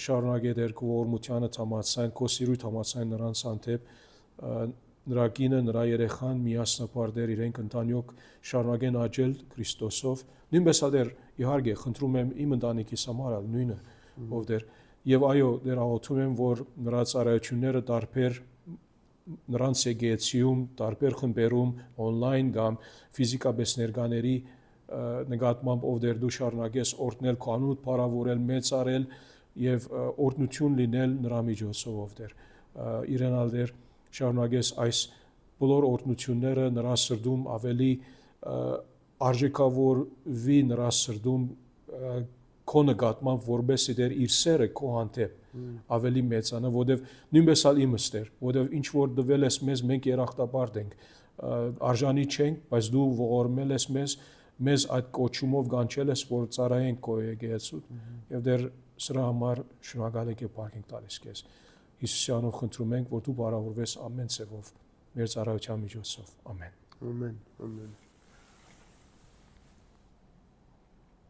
շարունակե դեր քո օրմությանը համացան, քո սիրույթ համացան նրանց հանդեպ, նրա կինը, նրա երեխան միասնապար դեր իրենք ընտանյոք շարունակեն աճել Քրիստոսով, նույնպես դեր իհարկե խնդրում եմ իմ ընտանիքիս համար նույնը, ով դեր եւ այո, դեր աղոթում եմ, որ նրա ծառայությունները տարբեր նրանց եկեղեցիում, տարբեր խմբերում, on-line կամ ֆիզիկապես ներկաների նկատմամբ ով դեր դու շարունակես օրհնել, քանուտ փառավորել, մեծարել եւ օրհնություն լինել նրա միջոցով ով դեր իրենալ դեր շարունակես այս բոլոր օրհնությունները նրա սրտում ավելի արժեքավորվի նրա սրտում քո նկատմամբ որբեսի դեր իր սերը քո հանդեպ ավելի մեծանա, որովհետև նույնպես ալ իմս դեր, որովհետև ինչ որ դվել ես մեզ, մենք երախտապարտ ենք, արժանի չենք, բայց դու ողորմել ես մեզ այդ կոչումով կանչել ես, որ ծառայենք քո եկեղեցուդ, եւ դեր սրա համար շնորհակալ ենք եւ փառք ենք տալիս քեզ։ Հիսուսի անունով խնդրում ենք, որ դու բարավորվես ամեն ցևով մեր ծառայության միջոցով։ Ամեն։ Ամեն։